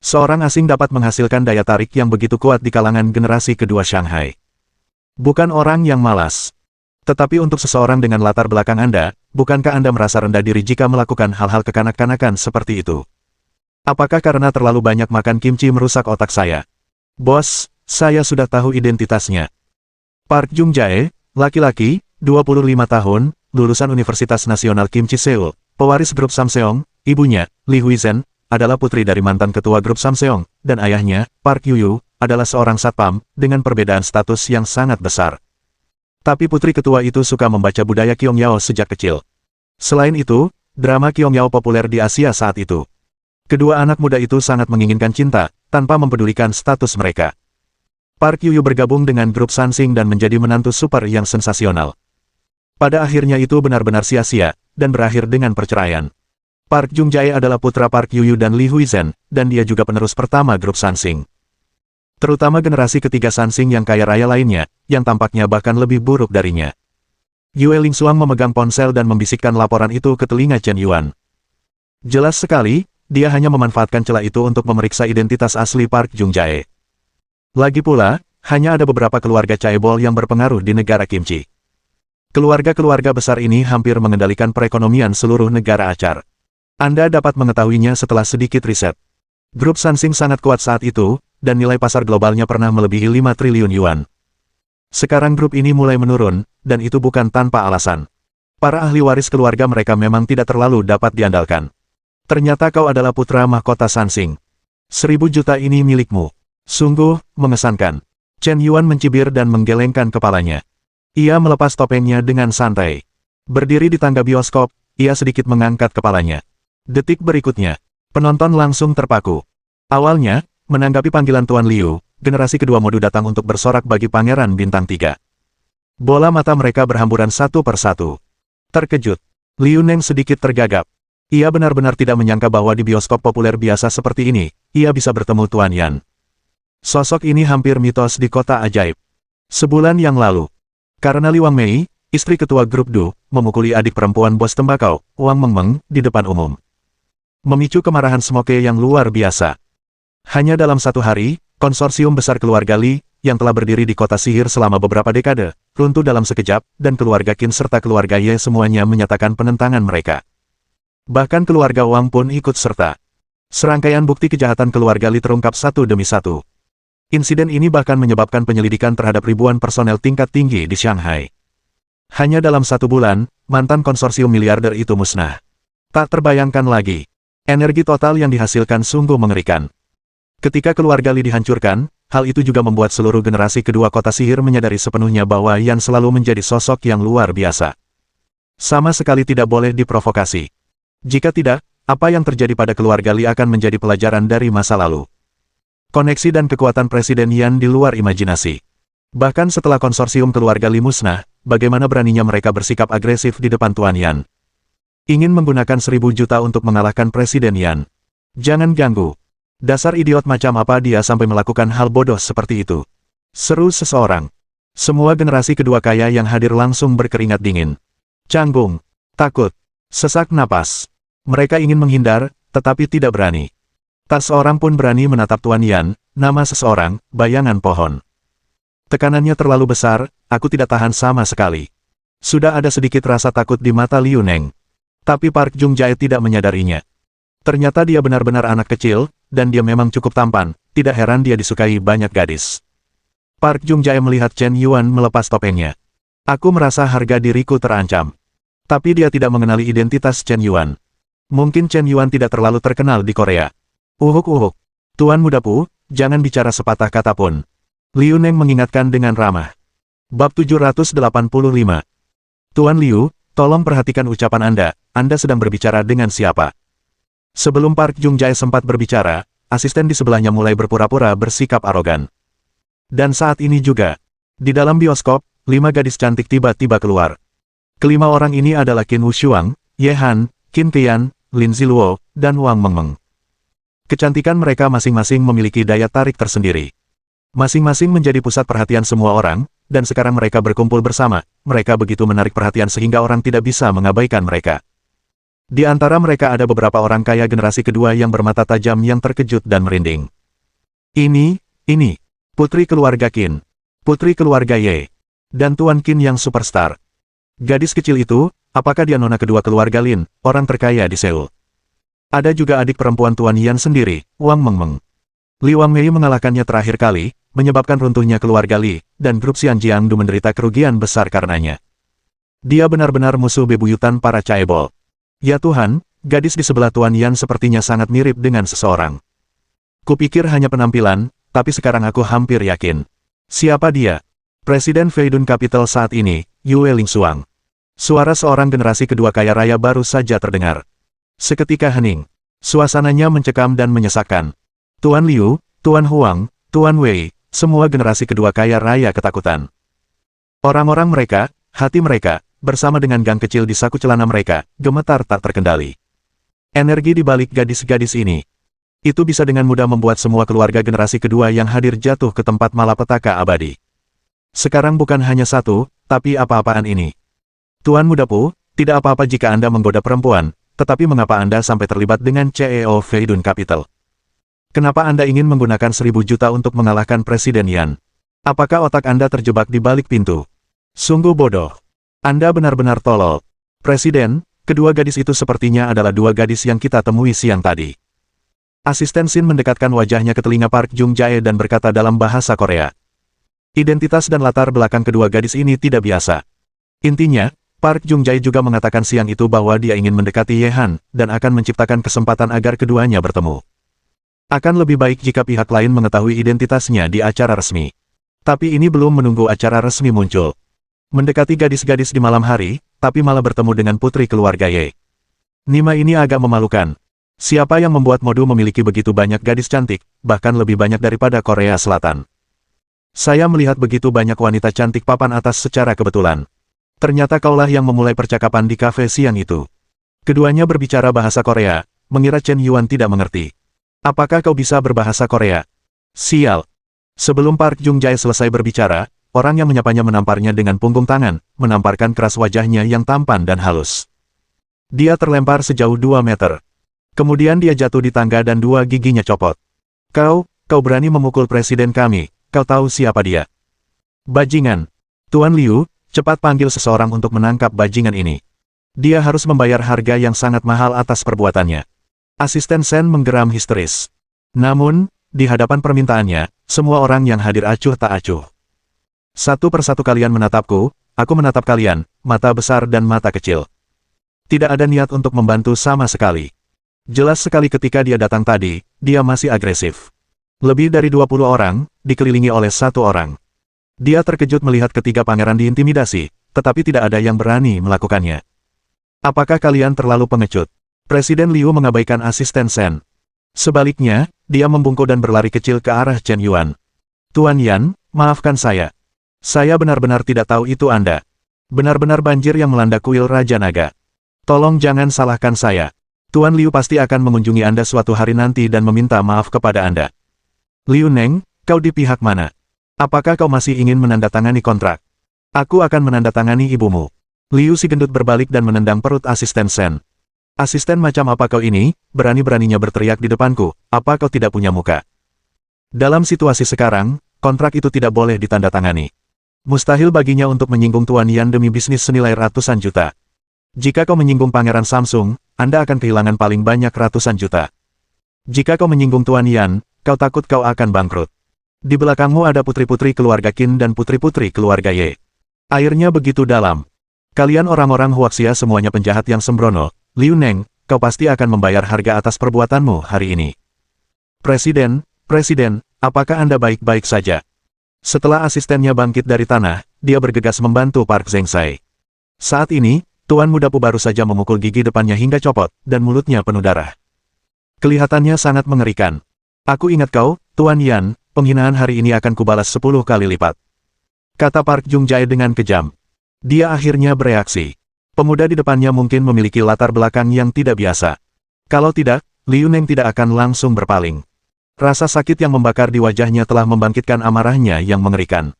Seorang asing dapat menghasilkan daya tarik yang begitu kuat di kalangan generasi kedua Shanghai. Bukan orang yang malas. Tetapi untuk seseorang dengan latar belakang Anda, bukankah Anda merasa rendah diri jika melakukan hal-hal kekanak-kanakan seperti itu? Apakah karena terlalu banyak makan kimchi merusak otak saya? Bos, saya sudah tahu identitasnya. Park Jung Jae, laki-laki, 25 tahun, lulusan Universitas Nasional Kimchi Seoul, pewaris grup Samseong, ibunya, Lee Huizhen, adalah putri dari mantan ketua grup Samseong, dan ayahnya, Park Yuyu, adalah seorang satpam, dengan perbedaan status yang sangat besar. Tapi putri ketua itu suka membaca budaya Kyongyao sejak kecil. Selain itu, drama Kyongyao populer di Asia saat itu. Kedua anak muda itu sangat menginginkan cinta, tanpa mempedulikan status mereka. Park Yuyu bergabung dengan grup Sansing dan menjadi menantu super yang sensasional. Pada akhirnya itu benar-benar sia-sia, dan berakhir dengan perceraian. Park Jung Jae adalah putra Park Yuyu dan Lee Huizhen, dan dia juga penerus pertama grup Sansing. Terutama generasi ketiga Sansing yang kaya raya lainnya, yang tampaknya bahkan lebih buruk darinya. Yue Lingsuang memegang ponsel dan membisikkan laporan itu ke telinga Chen Yuan. Jelas sekali, dia hanya memanfaatkan celah itu untuk memeriksa identitas asli Park Jung Jae. Lagi pula, hanya ada beberapa keluarga chaebol yang berpengaruh di negara kimchi. Keluarga-keluarga besar ini hampir mengendalikan perekonomian seluruh negara acar. Anda dapat mengetahuinya setelah sedikit riset. Grup Sansing sangat kuat saat itu, dan nilai pasar globalnya pernah melebihi 5 triliun yuan. Sekarang grup ini mulai menurun, dan itu bukan tanpa alasan. Para ahli waris keluarga mereka memang tidak terlalu dapat diandalkan. Ternyata kau adalah putra mahkota Sansing. 1.000 juta ini milikmu. Sungguh, mengesankan. Chen Yuan mencibir dan menggelengkan kepalanya. Ia melepas topengnya dengan santai. Berdiri di tangga bioskop, ia sedikit mengangkat kepalanya. Detik berikutnya, penonton langsung terpaku. Awalnya, menanggapi panggilan Tuan Liu, generasi kedua Modu datang untuk bersorak bagi Pangeran Bintang 3. Bola mata mereka berhamburan satu persatu. Terkejut, Liu Neng sedikit tergagap. Ia benar-benar tidak menyangka bahwa di bioskop populer biasa seperti ini, ia bisa bertemu Tuan Yan. Sosok ini hampir mitos di kota ajaib. Sebulan yang lalu, karena Li Wang Mei, istri ketua grup Du, memukuli adik perempuan bos tembakau, Wang Mengmeng, di depan umum. Memicu kemarahan Smoke yang luar biasa. Hanya dalam satu hari, konsorsium besar keluarga Li, yang telah berdiri di kota sihir selama beberapa dekade, runtuh dalam sekejap, dan keluarga Qin serta keluarga Ye semuanya menyatakan penentangan mereka. Bahkan keluarga Wang pun ikut serta. Serangkaian bukti kejahatan keluarga Li terungkap satu demi satu. Insiden ini bahkan menyebabkan penyelidikan terhadap ribuan personel tingkat tinggi di Shanghai. Hanya dalam satu bulan, mantan konsorsium miliarder itu musnah. Tak terbayangkan lagi. Energi total yang dihasilkan sungguh mengerikan. Ketika keluarga Li dihancurkan, hal itu juga membuat seluruh generasi kedua kota sihir menyadari sepenuhnya bahwa Yan selalu menjadi sosok yang luar biasa. Sama sekali tidak boleh diprovokasi. Jika tidak, apa yang terjadi pada keluarga Li akan menjadi pelajaran dari masa lalu. Koneksi dan kekuatan Presiden Yan di luar imajinasi. Bahkan setelah konsorsium keluarga Li musnah, bagaimana beraninya mereka bersikap agresif di depan Tuan Yan. Ingin menggunakan 1.000 juta untuk mengalahkan Presiden Yan. Jangan ganggu. Dasar idiot macam apa dia sampai melakukan hal bodoh seperti itu. Seru seseorang. Semua generasi kedua kaya yang hadir langsung berkeringat dingin. Canggung. Takut. Sesak napas. Mereka ingin menghindar, tetapi tidak berani. Tak seorang pun berani menatap Tuan Yan, nama seseorang, bayangan pohon. Tekanannya terlalu besar, aku tidak tahan sama sekali. Sudah ada sedikit rasa takut di mata Liu Neng. Tapi Park Jung Jae tidak menyadarinya. Ternyata dia benar-benar anak kecil, dan dia memang cukup tampan, tidak heran dia disukai banyak gadis. Park Jung Jae melihat Chen Yuan melepas topengnya. Aku merasa harga diriku terancam. Tapi dia tidak mengenali identitas Chen Yuan. Mungkin Chen Yuan tidak terlalu terkenal di Korea. Uhuk-uhuk. Tuan Muda Pu, jangan bicara sepatah kata pun. Liu Neng mengingatkan dengan ramah. Bab 785. Tuan Liu, tolong perhatikan ucapan Anda sedang berbicara dengan siapa? Sebelum Park Jung Jae sempat berbicara, asisten di sebelahnya mulai berpura-pura bersikap arogan. Dan saat ini juga, di dalam bioskop, 5 gadis cantik tiba-tiba keluar. Kelima orang ini adalah Qin Wushuang, Ye Han, Qin Qian, Lin Ziluo, dan Wang Mengmeng. Kecantikan mereka masing-masing memiliki daya tarik tersendiri. Masing-masing menjadi pusat perhatian semua orang, dan sekarang mereka berkumpul bersama, mereka begitu menarik perhatian sehingga orang tidak bisa mengabaikan mereka. Di antara mereka ada beberapa orang kaya generasi kedua yang bermata tajam yang terkejut dan merinding. Ini, putri keluarga Qin, putri keluarga Ye, dan Tuan Qin yang superstar. Gadis kecil itu, apakah dia nona kedua keluarga Lin, orang terkaya di Seoul? Ada juga adik perempuan Tuan Yan sendiri, Wang Mengmeng. Li Wang Mei mengalahkannya terakhir kali, menyebabkan runtuhnya keluarga Li, dan grup Xianjiangdu menderita kerugian besar karenanya. Dia benar-benar musuh bebuyutan para caebol. Ya Tuhan, gadis di sebelah Tuan Yan sepertinya sangat mirip dengan seseorang. Kupikir hanya penampilan, tapi sekarang aku hampir yakin. Siapa dia? Presiden Feidun Capital saat ini, Yue Lingxuang. Suara seorang generasi kedua kaya raya baru saja terdengar. Seketika hening. Suasananya mencekam dan menyesakkan. Tuan Liu, Tuan Huang, Tuan Wei, semua generasi kedua kaya raya ketakutan. Orang-orang mereka, hati mereka, bersama dengan gang kecil di saku celana mereka, gemetar tak terkendali. Energi di balik gadis-gadis ini. Itu bisa dengan mudah membuat semua keluarga generasi kedua yang hadir jatuh ke tempat malapetaka abadi. Sekarang bukan hanya satu, tapi apa-apaan ini. Tuan Muda Pu, tidak apa-apa jika Anda menggoda perempuan, tetapi mengapa Anda sampai terlibat dengan CEO Feidun Capital? Kenapa Anda ingin menggunakan 1.000 juta untuk mengalahkan Presiden Yan? Apakah otak Anda terjebak di balik pintu? Sungguh bodoh. Anda benar-benar tolol. Presiden, kedua gadis itu sepertinya adalah dua gadis yang kita temui siang tadi. Asisten Sin mendekatkan wajahnya ke telinga Park Jung Jae dan berkata dalam bahasa Korea. Identitas dan latar belakang kedua gadis ini tidak biasa. Intinya, Park Jung Jae juga mengatakan siang itu bahwa dia ingin mendekati Ye Han, dan akan menciptakan kesempatan agar keduanya bertemu. Akan lebih baik jika pihak lain mengetahui identitasnya di acara resmi. Tapi ini belum menunggu acara resmi muncul. Mendekati gadis-gadis di malam hari, tapi malah bertemu dengan putri keluarga Ye. Nima ini agak memalukan. Siapa yang membuat Modu memiliki begitu banyak gadis cantik, bahkan lebih banyak daripada Korea Selatan? Saya melihat begitu banyak wanita cantik papan atas secara kebetulan. Ternyata kaulah yang memulai percakapan di kafe siang itu. Keduanya berbicara bahasa Korea, mengira Chen Yuan tidak mengerti. Apakah kau bisa berbahasa Korea? Sial. Sebelum Park Jung Jae selesai berbicara, orang yang menyapanya menamparnya dengan punggung tangan, menamparkan keras wajahnya yang tampan dan halus. Dia terlempar sejauh 2 meter. Kemudian dia jatuh di tangga dan 2 giginya copot. Kau berani memukul presiden kami, kau tahu siapa dia? Bajingan. Tuan Liu, cepat panggil seseorang untuk menangkap bajingan ini. Dia harus membayar harga yang sangat mahal atas perbuatannya. Asisten Sen menggeram histeris. Namun, di hadapan permintaannya, semua orang yang hadir acuh tak acuh. Satu persatu kalian menatapku, aku menatap kalian, mata besar dan mata kecil. Tidak ada niat untuk membantu sama sekali. Jelas sekali ketika dia datang tadi, dia masih agresif. Lebih dari 20 orang, dikelilingi oleh 1 orang. Dia terkejut melihat ketiga pangeran diintimidasi, tetapi tidak ada yang berani melakukannya. Apakah kalian terlalu pengecut? Presiden Liu mengabaikan asisten Sen. Sebaliknya, dia membungkuk dan berlari kecil ke arah Chen Yuan. Tuan Yan, maafkan saya. Saya benar-benar tidak tahu itu Anda. Benar-benar banjir yang melanda kuil Raja Naga. Tolong jangan salahkan saya. Tuan Liu pasti akan mengunjungi Anda suatu hari nanti dan meminta maaf kepada Anda. Liu Neng, kau di pihak mana? Apakah kau masih ingin menandatangani kontrak? Aku akan menandatangani ibumu. Liu si gendut berbalik dan menendang perut asisten Sen. Asisten macam apa kau ini, berani-beraninya berteriak di depanku, apa kau tidak punya muka? Dalam situasi sekarang, kontrak itu tidak boleh ditandatangani. Mustahil baginya untuk menyinggung Tuan Yan demi bisnis senilai ratusan juta. Jika kau menyinggung Pangeran Samsung, Anda akan kehilangan paling banyak ratusan juta. Jika kau menyinggung Tuan Yan, kau takut kau akan bangkrut. Di belakangmu ada putri-putri keluarga Qin dan putri-putri keluarga Ye. Airnya begitu dalam. Kalian orang-orang Huaxia semuanya penjahat yang sembrono. Liu Neng, kau pasti akan membayar harga atas perbuatanmu hari ini. Presiden, apakah Anda baik-baik saja? Setelah asistennya bangkit dari tanah, dia bergegas membantu Park Zhengsai. Saat ini, Tuan Muda Pu baru saja memukul gigi depannya hingga copot, dan mulutnya penuh darah. Kelihatannya sangat mengerikan. Aku ingat kau, Tuan Yan, penghinaan hari ini akan kubalas 10 kali lipat. Kata Park Jung Jae dengan kejam. Dia akhirnya bereaksi. Pemuda di depannya mungkin memiliki latar belakang yang tidak biasa. Kalau tidak, Liu Neng tidak akan langsung berpaling. Rasa sakit yang membakar di wajahnya telah membangkitkan amarahnya yang mengerikan.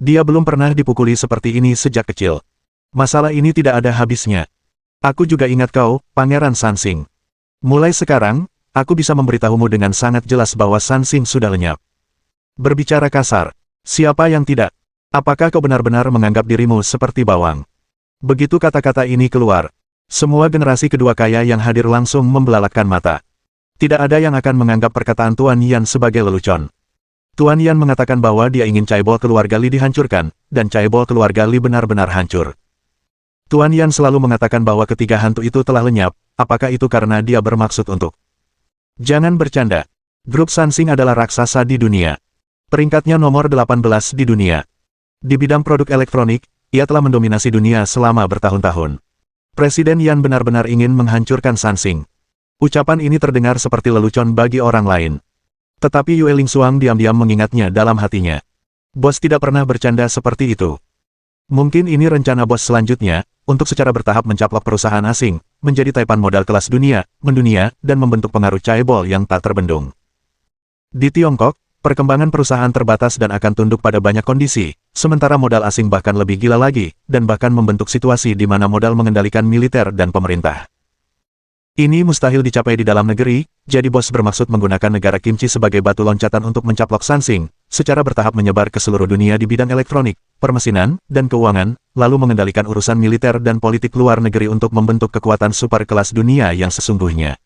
Dia belum pernah dipukuli seperti ini sejak kecil. Masalah ini tidak ada habisnya. Aku juga ingat kau, Pangeran Sansing. Mulai sekarang, aku bisa memberitahumu dengan sangat jelas bahwa Sansing sudah lenyap. Berbicara kasar, siapa yang tidak? Apakah kau benar-benar menganggap dirimu seperti bawang? Begitu kata-kata ini keluar, semua generasi kedua kaya yang hadir langsung membelalakkan mata. Tidak ada yang akan menganggap perkataan Tuan Yan sebagai lelucon. Tuan Yan mengatakan bahwa dia ingin caebol keluarga Li dihancurkan, dan caebol keluarga Li benar-benar hancur. Tuan Yan selalu mengatakan bahwa ketiga hantu itu telah lenyap, apakah itu karena dia bermaksud untuk? Jangan bercanda. Grup Sansing adalah raksasa di dunia. Peringkatnya nomor 18 di dunia. Di bidang produk elektronik, ia telah mendominasi dunia selama bertahun-tahun. Presiden Yan benar-benar ingin menghancurkan Sansing. Ucapan ini terdengar seperti lelucon bagi orang lain. Tetapi Yue Lingsuang diam-diam mengingatnya dalam hatinya. Bos tidak pernah bercanda seperti itu. Mungkin ini rencana bos selanjutnya, untuk secara bertahap mencaplok perusahaan asing, menjadi taipan modal kelas dunia, mendunia, dan membentuk pengaruh caebol yang tak terbendung. Di Tiongkok, perkembangan perusahaan terbatas dan akan tunduk pada banyak kondisi, sementara modal asing bahkan lebih gila lagi, dan bahkan membentuk situasi di mana modal mengendalikan militer dan pemerintah. Ini mustahil dicapai di dalam negeri, jadi bos bermaksud menggunakan negara kimchi sebagai batu loncatan untuk mencaplok Sansing, secara bertahap menyebar ke seluruh dunia di bidang elektronik, permesinan, dan keuangan, lalu mengendalikan urusan militer dan politik luar negeri untuk membentuk kekuatan super kelas dunia yang sesungguhnya.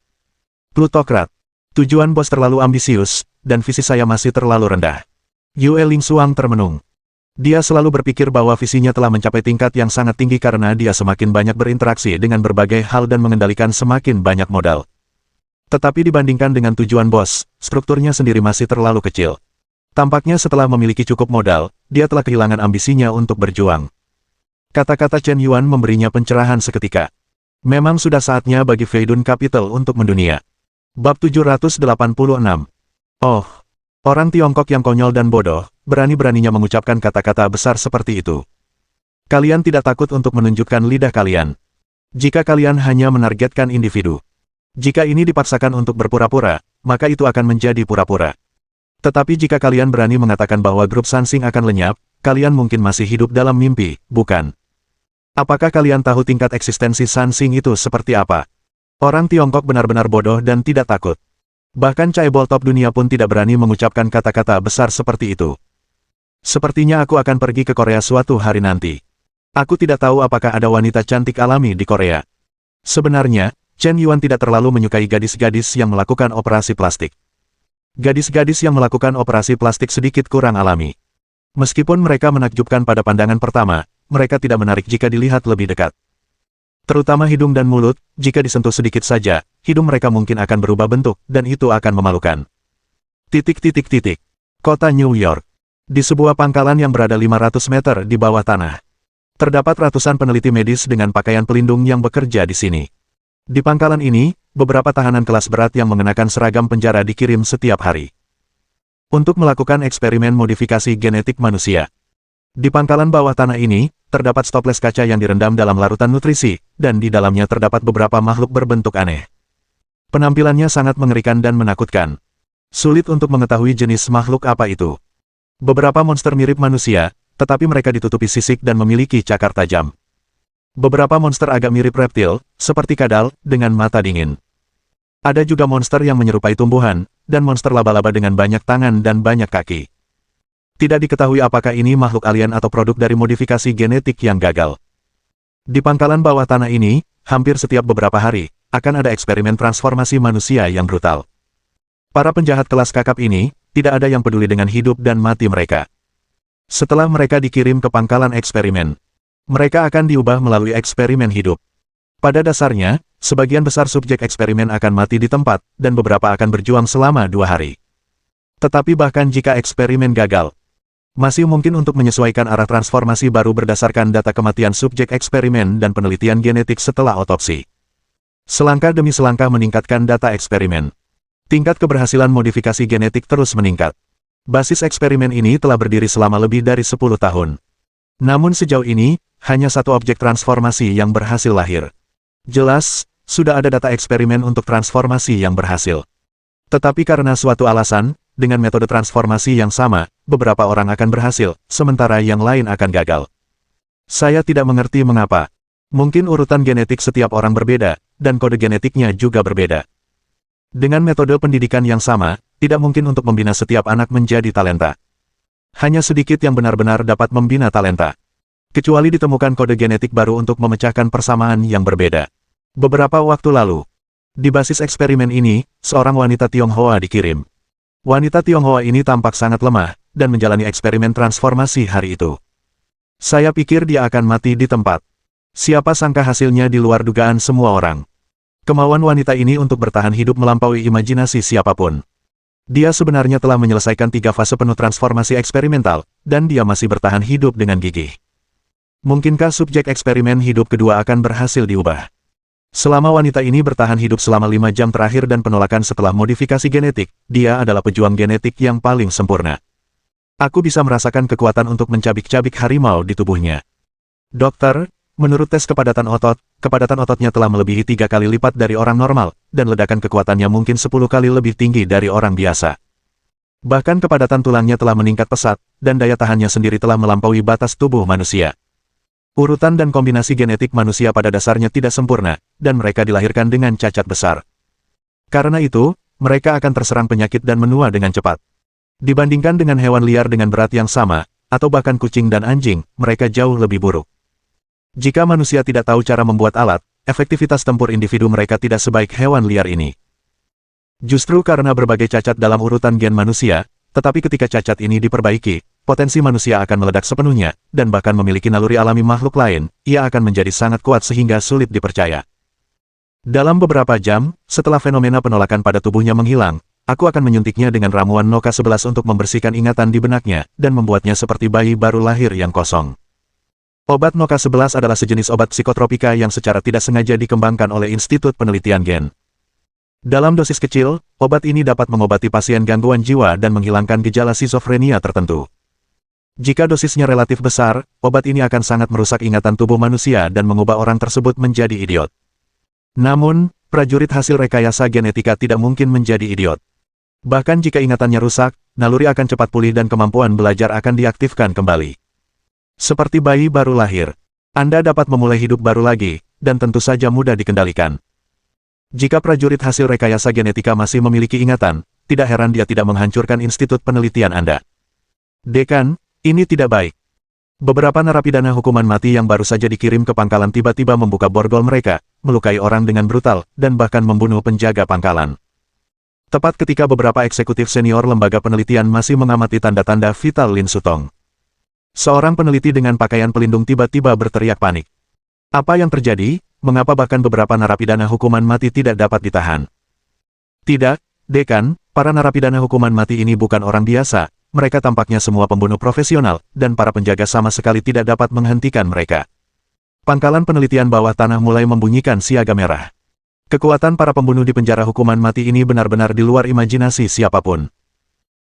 Plutokrat. Tujuan bos terlalu ambisius, dan visi saya masih terlalu rendah. Yue Lingsuang termenung. Dia selalu berpikir bahwa visinya telah mencapai tingkat yang sangat tinggi karena dia semakin banyak berinteraksi dengan berbagai hal dan mengendalikan semakin banyak modal. Tetapi dibandingkan dengan tujuan bos, strukturnya sendiri masih terlalu kecil. Tampaknya setelah memiliki cukup modal, dia telah kehilangan ambisinya untuk berjuang. Kata-kata Chen Yuan memberinya pencerahan seketika. Memang sudah saatnya bagi Feidun Capital untuk mendunia. Bab 786. Oh, orang Tiongkok yang konyol dan bodoh, berani-beraninya mengucapkan kata-kata besar seperti itu. Kalian tidak takut untuk menunjukkan lidah kalian. Jika kalian hanya menargetkan individu. Jika ini dipaksakan untuk berpura-pura, maka itu akan menjadi pura-pura. Tetapi jika kalian berani mengatakan bahwa grup Sansing akan lenyap, kalian mungkin masih hidup dalam mimpi, bukan? Apakah kalian tahu tingkat eksistensi Sansing itu seperti apa? Orang Tiongkok benar-benar bodoh dan tidak takut. Bahkan caebol top dunia pun tidak berani mengucapkan kata-kata besar seperti itu. Sepertinya aku akan pergi ke Korea suatu hari nanti. Aku tidak tahu apakah ada wanita cantik alami di Korea. Sebenarnya, Chen Yuan tidak terlalu menyukai gadis-gadis yang melakukan operasi plastik. Gadis-gadis yang melakukan operasi plastik sedikit kurang alami. Meskipun mereka menakjubkan pada pandangan pertama, mereka tidak menarik jika dilihat lebih dekat. Terutama hidung dan mulut, jika disentuh sedikit saja, hidung mereka mungkin akan berubah bentuk, dan itu akan memalukan. Kota New York. Di sebuah pangkalan yang berada 500 meter di bawah tanah. Terdapat ratusan peneliti medis dengan pakaian pelindung yang bekerja di sini. Di pangkalan ini, beberapa tahanan kelas berat yang mengenakan seragam penjara dikirim setiap hari. Untuk melakukan eksperimen modifikasi genetik manusia. Di pangkalan bawah tanah ini, terdapat stoples kaca yang direndam dalam larutan nutrisi, dan di dalamnya terdapat beberapa makhluk berbentuk aneh. Penampilannya sangat mengerikan dan menakutkan. Sulit untuk mengetahui jenis makhluk apa itu. Beberapa monster mirip manusia, tetapi mereka ditutupi sisik dan memiliki cakar tajam. Beberapa monster agak mirip reptil, seperti kadal, dengan mata dingin. Ada juga monster yang menyerupai tumbuhan, dan monster laba-laba dengan banyak tangan dan banyak kaki. Tidak diketahui apakah ini makhluk alien atau produk dari modifikasi genetik yang gagal. Di pangkalan bawah tanah ini, hampir setiap beberapa hari, akan ada eksperimen transformasi manusia yang brutal. Para penjahat kelas kakap ini, tidak ada yang peduli dengan hidup dan mati mereka. Setelah mereka dikirim ke pangkalan eksperimen, mereka akan diubah melalui eksperimen hidup. Pada dasarnya, sebagian besar subjek eksperimen akan mati di tempat, dan beberapa akan berjuang selama 2 hari. Tetapi bahkan jika eksperimen gagal, masih mungkin untuk menyesuaikan arah transformasi baru berdasarkan data kematian subjek eksperimen dan penelitian genetik setelah otopsi. Selangkah demi selangkah meningkatkan data eksperimen. Tingkat keberhasilan modifikasi genetik terus meningkat. Basis eksperimen ini telah berdiri selama lebih dari 10 tahun. Namun sejauh ini, hanya satu objek transformasi yang berhasil lahir. Jelas, sudah ada data eksperimen untuk transformasi yang berhasil. Tetapi karena suatu alasan, dengan metode transformasi yang sama, beberapa orang akan berhasil, sementara yang lain akan gagal. Saya tidak mengerti mengapa. Mungkin urutan genetik setiap orang berbeda, dan kode genetiknya juga berbeda. Dengan metode pendidikan yang sama, tidak mungkin untuk membina setiap anak menjadi talenta. Hanya sedikit yang benar-benar dapat membina talenta. Kecuali ditemukan kode genetik baru untuk memecahkan persamaan yang berbeda. Beberapa waktu lalu, di basis eksperimen ini, seorang wanita Tionghoa dikirim. Wanita Tionghoa ini tampak sangat lemah, dan menjalani eksperimen transformasi hari itu. Saya pikir dia akan mati di tempat. Siapa sangka hasilnya di luar dugaan semua orang. Kemauan wanita ini untuk bertahan hidup melampaui imajinasi siapapun. Dia sebenarnya telah menyelesaikan 3 fase penuh transformasi eksperimental, dan dia masih bertahan hidup dengan gigih. Mungkinkah subjek eksperimen hidup kedua akan berhasil diubah? Selama wanita ini bertahan hidup selama 5 jam terakhir dan penolakan setelah modifikasi genetik, dia adalah pejuang genetik yang paling sempurna. Aku bisa merasakan kekuatan untuk mencabik-cabik harimau di tubuhnya. Dokter, menurut tes kepadatan ototnya telah melebihi 3 kali lipat dari orang normal, dan ledakan kekuatannya mungkin 10 kali lebih tinggi dari orang biasa. Bahkan kepadatan tulangnya telah meningkat pesat, dan daya tahannya sendiri telah melampaui batas tubuh manusia. Urutan dan kombinasi genetik manusia pada dasarnya tidak sempurna, dan mereka dilahirkan dengan cacat besar. Karena itu, mereka akan terserang penyakit dan menua dengan cepat. Dibandingkan dengan hewan liar dengan berat yang sama, atau bahkan kucing dan anjing, mereka jauh lebih buruk. Jika manusia tidak tahu cara membuat alat, efektivitas tempur individu mereka tidak sebaik hewan liar ini. Justru karena berbagai cacat dalam urutan gen manusia, tetapi ketika cacat ini diperbaiki, potensi manusia akan meledak sepenuhnya, dan bahkan memiliki naluri alami makhluk lain, ia akan menjadi sangat kuat sehingga sulit dipercaya. Dalam beberapa jam, setelah fenomena penolakan pada tubuhnya menghilang, aku akan menyuntiknya dengan ramuan Noka 11 untuk membersihkan ingatan di benaknya, dan membuatnya seperti bayi baru lahir yang kosong. Obat Noka 11 adalah sejenis obat psikotropika yang secara tidak sengaja dikembangkan oleh Institut Penelitian Gen. Dalam dosis kecil, obat ini dapat mengobati pasien gangguan jiwa dan menghilangkan gejala skizofrenia tertentu. Jika dosisnya relatif besar, obat ini akan sangat merusak ingatan tubuh manusia dan mengubah orang tersebut menjadi idiot. Namun, prajurit hasil rekayasa genetika tidak mungkin menjadi idiot. Bahkan jika ingatannya rusak, naluri akan cepat pulih dan kemampuan belajar akan diaktifkan kembali. Seperti bayi baru lahir, Anda dapat memulai hidup baru lagi, dan tentu saja mudah dikendalikan. Jika prajurit hasil rekayasa genetika masih memiliki ingatan, tidak heran dia tidak menghancurkan institut penelitian Anda. Dekan, ini tidak baik. Beberapa narapidana hukuman mati yang baru saja dikirim ke pangkalan tiba-tiba membuka borgol mereka, melukai orang dengan brutal, dan bahkan membunuh penjaga pangkalan. Tepat ketika beberapa eksekutif senior lembaga penelitian masih mengamati tanda-tanda vital Lin Sutong. Seorang peneliti dengan pakaian pelindung tiba-tiba berteriak panik. Apa yang terjadi? Mengapa bahkan beberapa narapidana hukuman mati tidak dapat ditahan? Tidak, Dekan, para narapidana hukuman mati ini bukan orang biasa. Mereka tampaknya semua pembunuh profesional, dan para penjaga sama sekali tidak dapat menghentikan mereka. Pangkalan penelitian bawah tanah mulai membunyikan siaga merah. Kekuatan para pembunuh di penjara hukuman mati ini benar-benar di luar imajinasi siapapun.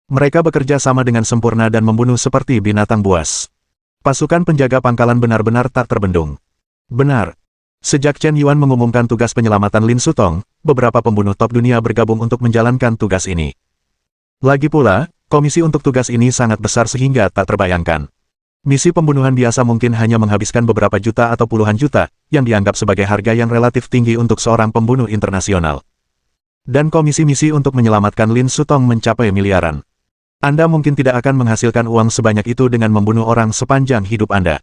Mereka bekerja sama dengan sempurna dan membunuh seperti binatang buas. Pasukan penjaga pangkalan benar-benar tak terbendung. Benar. Sejak Chen Yuan mengumumkan tugas penyelamatan Lin Sutong, beberapa pembunuh top dunia bergabung untuk menjalankan tugas ini. Lagi pula, komisi untuk tugas ini sangat besar sehingga tak terbayangkan. Misi pembunuhan biasa mungkin hanya menghabiskan beberapa juta atau puluhan juta, yang dianggap sebagai harga yang relatif tinggi untuk seorang pembunuh internasional. Dan komisi-misi untuk menyelamatkan Lin Sutong mencapai miliaran. Anda mungkin tidak akan menghasilkan uang sebanyak itu dengan membunuh orang sepanjang hidup Anda.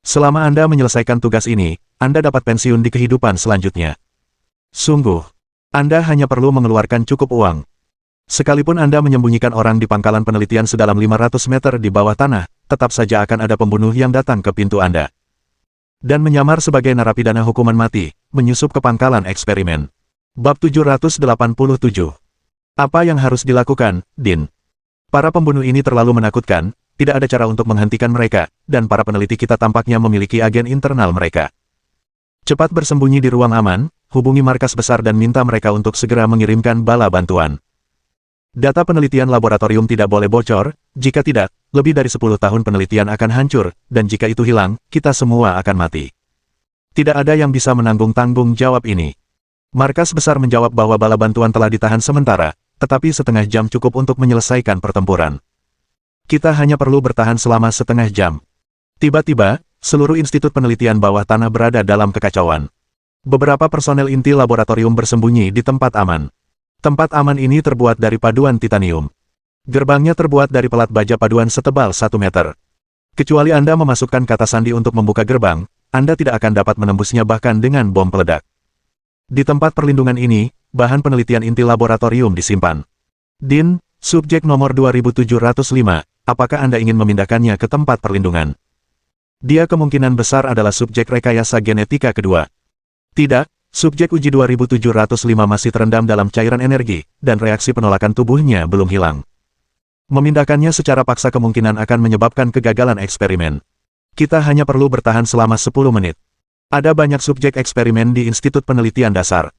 Selama Anda menyelesaikan tugas ini, Anda dapat pensiun di kehidupan selanjutnya. Sungguh, Anda hanya perlu mengeluarkan cukup uang. Sekalipun Anda menyembunyikan orang di pangkalan penelitian sedalam 500 meter di bawah tanah, tetap saja akan ada pembunuh yang datang ke pintu Anda. Dan menyamar sebagai narapidana hukuman mati, menyusup ke pangkalan eksperimen. Bab 787. Apa yang harus dilakukan, Din? Para pembunuh ini terlalu menakutkan, tidak ada cara untuk menghentikan mereka, dan para peneliti kita tampaknya memiliki agen internal mereka. Cepat bersembunyi di ruang aman, hubungi markas besar dan minta mereka untuk segera mengirimkan bala bantuan. Data penelitian laboratorium tidak boleh bocor, jika tidak, lebih dari 10 tahun penelitian akan hancur, dan jika itu hilang, kita semua akan mati. Tidak ada yang bisa menanggung tanggung jawab ini. Markas besar menjawab bahwa bala bantuan telah ditahan sementara, tetapi setengah jam cukup untuk menyelesaikan pertempuran. Kita hanya perlu bertahan selama setengah jam. Tiba-tiba, seluruh institut penelitian bawah tanah berada dalam kekacauan. Beberapa personel inti laboratorium bersembunyi di tempat aman. Tempat aman ini terbuat dari paduan titanium. Gerbangnya terbuat dari pelat baja paduan setebal 1 meter. Kecuali Anda memasukkan kata sandi untuk membuka gerbang, Anda tidak akan dapat menembusnya bahkan dengan bom peledak. Di tempat perlindungan ini, bahan penelitian inti laboratorium disimpan. Din, subjek nomor 2705, apakah Anda ingin memindahkannya ke tempat perlindungan? Dia kemungkinan besar adalah subjek rekayasa genetika kedua. Tidak, subjek uji 2705 masih terendam dalam cairan energi, dan reaksi penolakan tubuhnya belum hilang. Memindahkannya secara paksa kemungkinan akan menyebabkan kegagalan eksperimen. Kita hanya perlu bertahan selama 10 menit. Ada banyak subjek eksperimen di Institut Penelitian Dasar.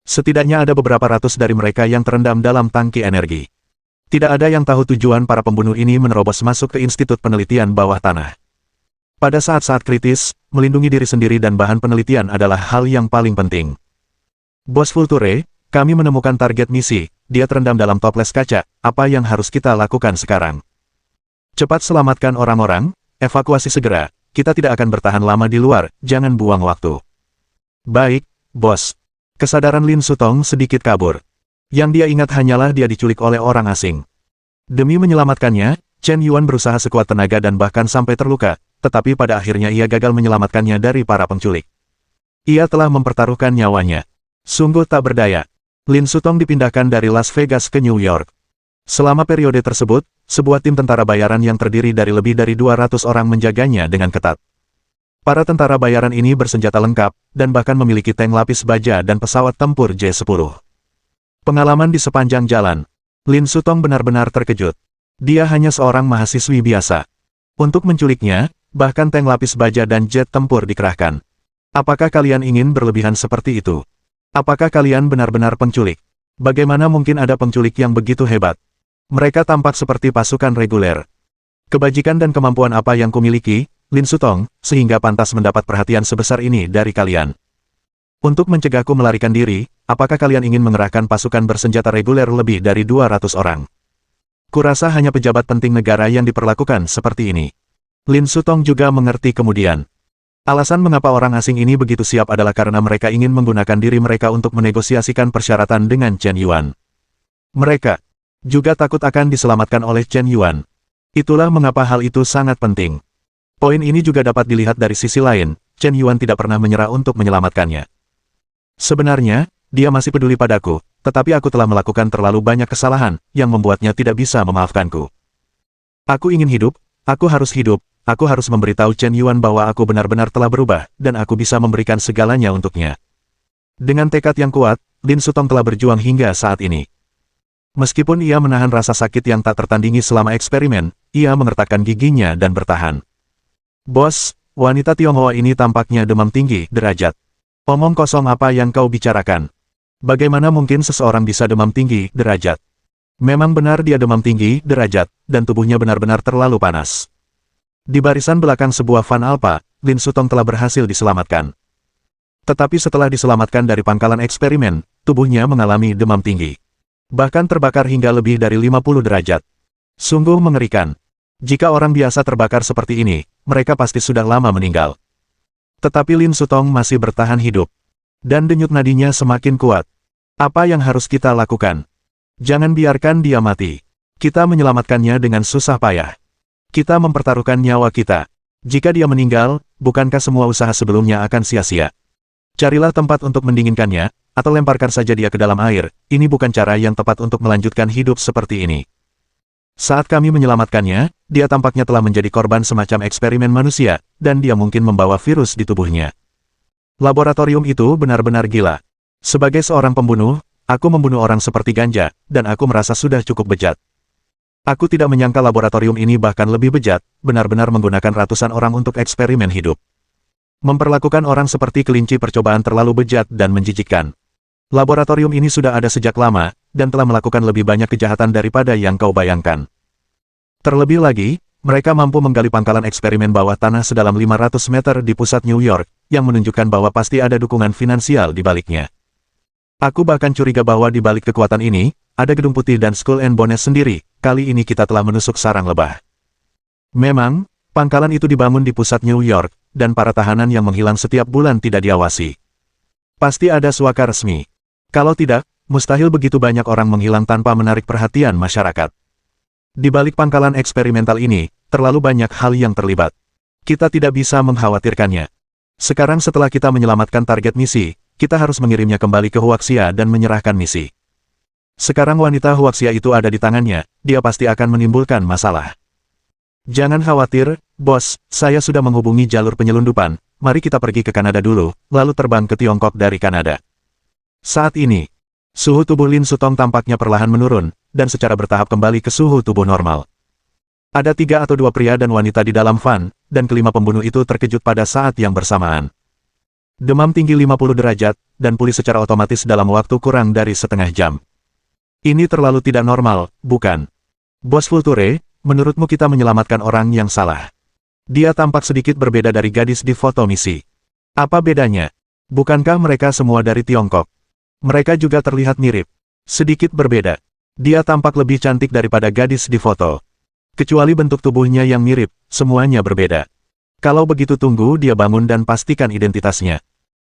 Setidaknya ada beberapa ratus dari mereka yang terendam dalam tangki energi. Tidak ada yang tahu tujuan para pembunuh ini menerobos masuk ke Institut Penelitian bawah tanah. Pada saat-saat kritis, melindungi diri sendiri dan bahan penelitian adalah hal yang paling penting. Bos Vulture, kami menemukan target misi, dia terendam dalam toples kaca, apa yang harus kita lakukan sekarang? Cepat selamatkan orang-orang, evakuasi segera, kita tidak akan bertahan lama di luar, jangan buang waktu. Baik, bos. Kesadaran Lin Sutong sedikit kabur. Yang dia ingat hanyalah dia diculik oleh orang asing. Demi menyelamatkannya, Chen Yuan berusaha sekuat tenaga dan bahkan sampai terluka, tetapi pada akhirnya ia gagal menyelamatkannya dari para penculik. Ia telah mempertaruhkan nyawanya. Sungguh tak berdaya. Lin Sutong dipindahkan dari Las Vegas ke New York. Selama periode tersebut, sebuah tim tentara bayaran yang terdiri dari lebih dari 200 orang menjaganya dengan ketat. Para tentara bayaran ini bersenjata lengkap, dan bahkan memiliki tank lapis baja dan pesawat tempur J-10. Pengalaman di sepanjang jalan. Lin Sutong benar-benar terkejut. Dia hanya seorang mahasiswi biasa. Untuk menculiknya, bahkan tank lapis baja dan jet tempur dikerahkan. Apakah kalian ingin berlebihan seperti itu? Apakah kalian benar-benar penculik? Bagaimana mungkin ada penculik yang begitu hebat? Mereka tampak seperti pasukan reguler. Kebajikan dan kemampuan apa yang kumiliki, Lin Sutong, sehingga pantas mendapat perhatian sebesar ini dari kalian? Untuk mencegahku melarikan diri, apakah kalian ingin mengerahkan pasukan bersenjata reguler lebih dari 200 orang? Kurasa hanya pejabat penting negara yang diperlakukan seperti ini. Lin Sutong juga mengerti kemudian. Alasan mengapa orang asing ini begitu siap adalah karena mereka ingin menggunakan diri mereka untuk menegosiasikan persyaratan dengan Chen Yuan. Mereka juga takut akan diselamatkan oleh Chen Yuan. Itulah mengapa hal itu sangat penting. Poin ini juga dapat dilihat dari sisi lain, Chen Yuan tidak pernah menyerah untuk menyelamatkannya. Sebenarnya, dia masih peduli padaku, tetapi aku telah melakukan terlalu banyak kesalahan, yang membuatnya tidak bisa memaafkanku. Aku ingin hidup, aku harus hidup. Aku harus memberitahu Chen Yuan bahwa aku benar-benar telah berubah, dan aku bisa memberikan segalanya untuknya. Dengan tekad yang kuat, Lin Sutong telah berjuang hingga saat ini. Meskipun ia menahan rasa sakit yang tak tertandingi selama eksperimen, ia mengertakkan giginya dan bertahan. Bos, wanita Tionghoa ini tampaknya demam tinggi, derajat. Omong kosong apa yang kau bicarakan? Bagaimana mungkin seseorang bisa demam tinggi, derajat? Memang benar dia demam tinggi, derajat, dan tubuhnya benar-benar terlalu panas. Di barisan belakang sebuah van Alpha, Lin Sutong telah berhasil diselamatkan. Tetapi setelah diselamatkan dari pangkalan eksperimen, tubuhnya mengalami demam tinggi. Bahkan terbakar hingga lebih dari 50 derajat. Sungguh mengerikan. Jika orang biasa terbakar seperti ini, mereka pasti sudah lama meninggal. Tetapi Lin Sutong masih bertahan hidup. Dan denyut nadinya semakin kuat. Apa yang harus kita lakukan? Jangan biarkan dia mati. Kita menyelamatkannya dengan susah payah. Kita mempertaruhkan nyawa kita. Jika dia meninggal, bukankah semua usaha sebelumnya akan sia-sia? Carilah tempat untuk mendinginkannya, atau lemparkan saja dia ke dalam air. Ini bukan cara yang tepat untuk melanjutkan hidup seperti ini. Saat kami menyelamatkannya, dia tampaknya telah menjadi korban semacam eksperimen manusia, dan dia mungkin membawa virus di tubuhnya. Laboratorium itu benar-benar gila. Sebagai seorang pembunuh, aku membunuh orang seperti ganja, dan aku merasa sudah cukup bejat. Aku tidak menyangka laboratorium ini bahkan lebih bejat, benar-benar menggunakan ratusan orang untuk eksperimen hidup. Memperlakukan orang seperti kelinci percobaan terlalu bejat dan menjijikkan. Laboratorium ini sudah ada sejak lama, dan telah melakukan lebih banyak kejahatan daripada yang kau bayangkan. Terlebih lagi, mereka mampu menggali pangkalan eksperimen bawah tanah sedalam 500 meter di pusat New York, yang menunjukkan bahwa pasti ada dukungan finansial di baliknya. Aku bahkan curiga bahwa di balik kekuatan ini, ada Gedung Putih dan Skull and Bones sendiri. Kali ini kita telah menusuk sarang lebah. Memang, pangkalan itu dibangun di pusat New York, dan para tahanan yang menghilang setiap bulan tidak diawasi. Pasti ada suaka resmi. Kalau tidak, mustahil begitu banyak orang menghilang tanpa menarik perhatian masyarakat. Di balik pangkalan eksperimental ini, terlalu banyak hal yang terlibat. Kita tidak bisa mengkhawatirkannya. Sekarang setelah kita menyelamatkan target misi, kita harus mengirimnya kembali ke Huaxia dan menyerahkan misi. Sekarang wanita Huaxia itu ada di tangannya, dia pasti akan menimbulkan masalah. Jangan khawatir, bos, saya sudah menghubungi jalur penyelundupan, mari kita pergi ke Kanada dulu, lalu terbang ke Tiongkok dari Kanada. Saat ini, suhu tubuh Lin Sutong tampaknya perlahan menurun, dan secara bertahap kembali ke suhu tubuh normal. Ada 3 atau 2 pria dan wanita di dalam van, dan kelima pembunuh itu terkejut pada saat yang bersamaan. Demam tinggi 50 derajat, dan pulih secara otomatis dalam waktu kurang dari setengah jam. Ini terlalu tidak normal, bukan? Bos Vulture, menurutmu kita menyelamatkan orang yang salah. Dia tampak sedikit berbeda dari gadis di foto misi. Apa bedanya? Bukankah mereka semua dari Tiongkok? Mereka juga terlihat mirip. Sedikit berbeda. Dia tampak lebih cantik daripada gadis di foto. Kecuali bentuk tubuhnya yang mirip, semuanya berbeda. Kalau begitu tunggu dia bangun dan pastikan identitasnya.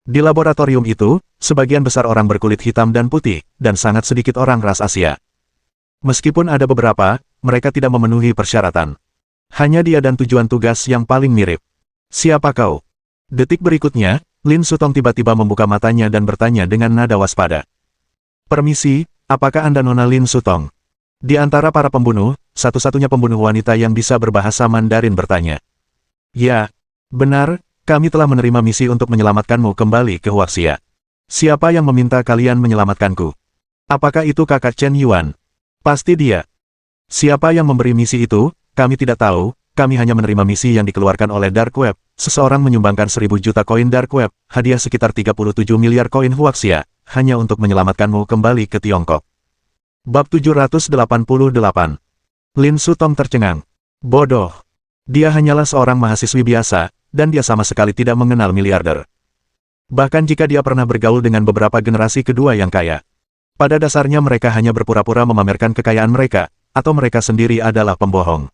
Di laboratorium itu, sebagian besar orang berkulit hitam dan putih, dan sangat sedikit orang ras Asia. Meskipun ada beberapa, mereka tidak memenuhi persyaratan. Hanya dia dan tujuan tugas yang paling mirip. Siapa kau? Detik berikutnya, Lin Sutong tiba-tiba membuka matanya dan bertanya dengan nada waspada. Permisi, apakah Anda Nona Lin Sutong? Di antara para pembunuh, satu-satunya pembunuh wanita yang bisa berbahasa Mandarin bertanya. Ya, benar, kami telah menerima misi untuk menyelamatkanmu kembali ke Huaxia. Siapa yang meminta kalian menyelamatkanku? Apakah itu kakak Chen Yuan? Pasti dia. Siapa yang memberi misi itu? Kami tidak tahu, kami hanya menerima misi yang dikeluarkan oleh Dark Web. Seseorang menyumbangkan 1000 juta koin Dark Web, hadiah sekitar 37 miliar koin Huaxia, hanya untuk menyelamatkanmu kembali ke Tiongkok. Bab 788. Lin Sutong tercengang. Bodoh. Dia hanyalah seorang mahasiswi biasa, dan dia sama sekali tidak mengenal miliarder. Bahkan jika dia pernah bergaul dengan beberapa generasi kedua yang kaya. Pada dasarnya mereka hanya berpura-pura memamerkan kekayaan mereka, atau mereka sendiri adalah pembohong.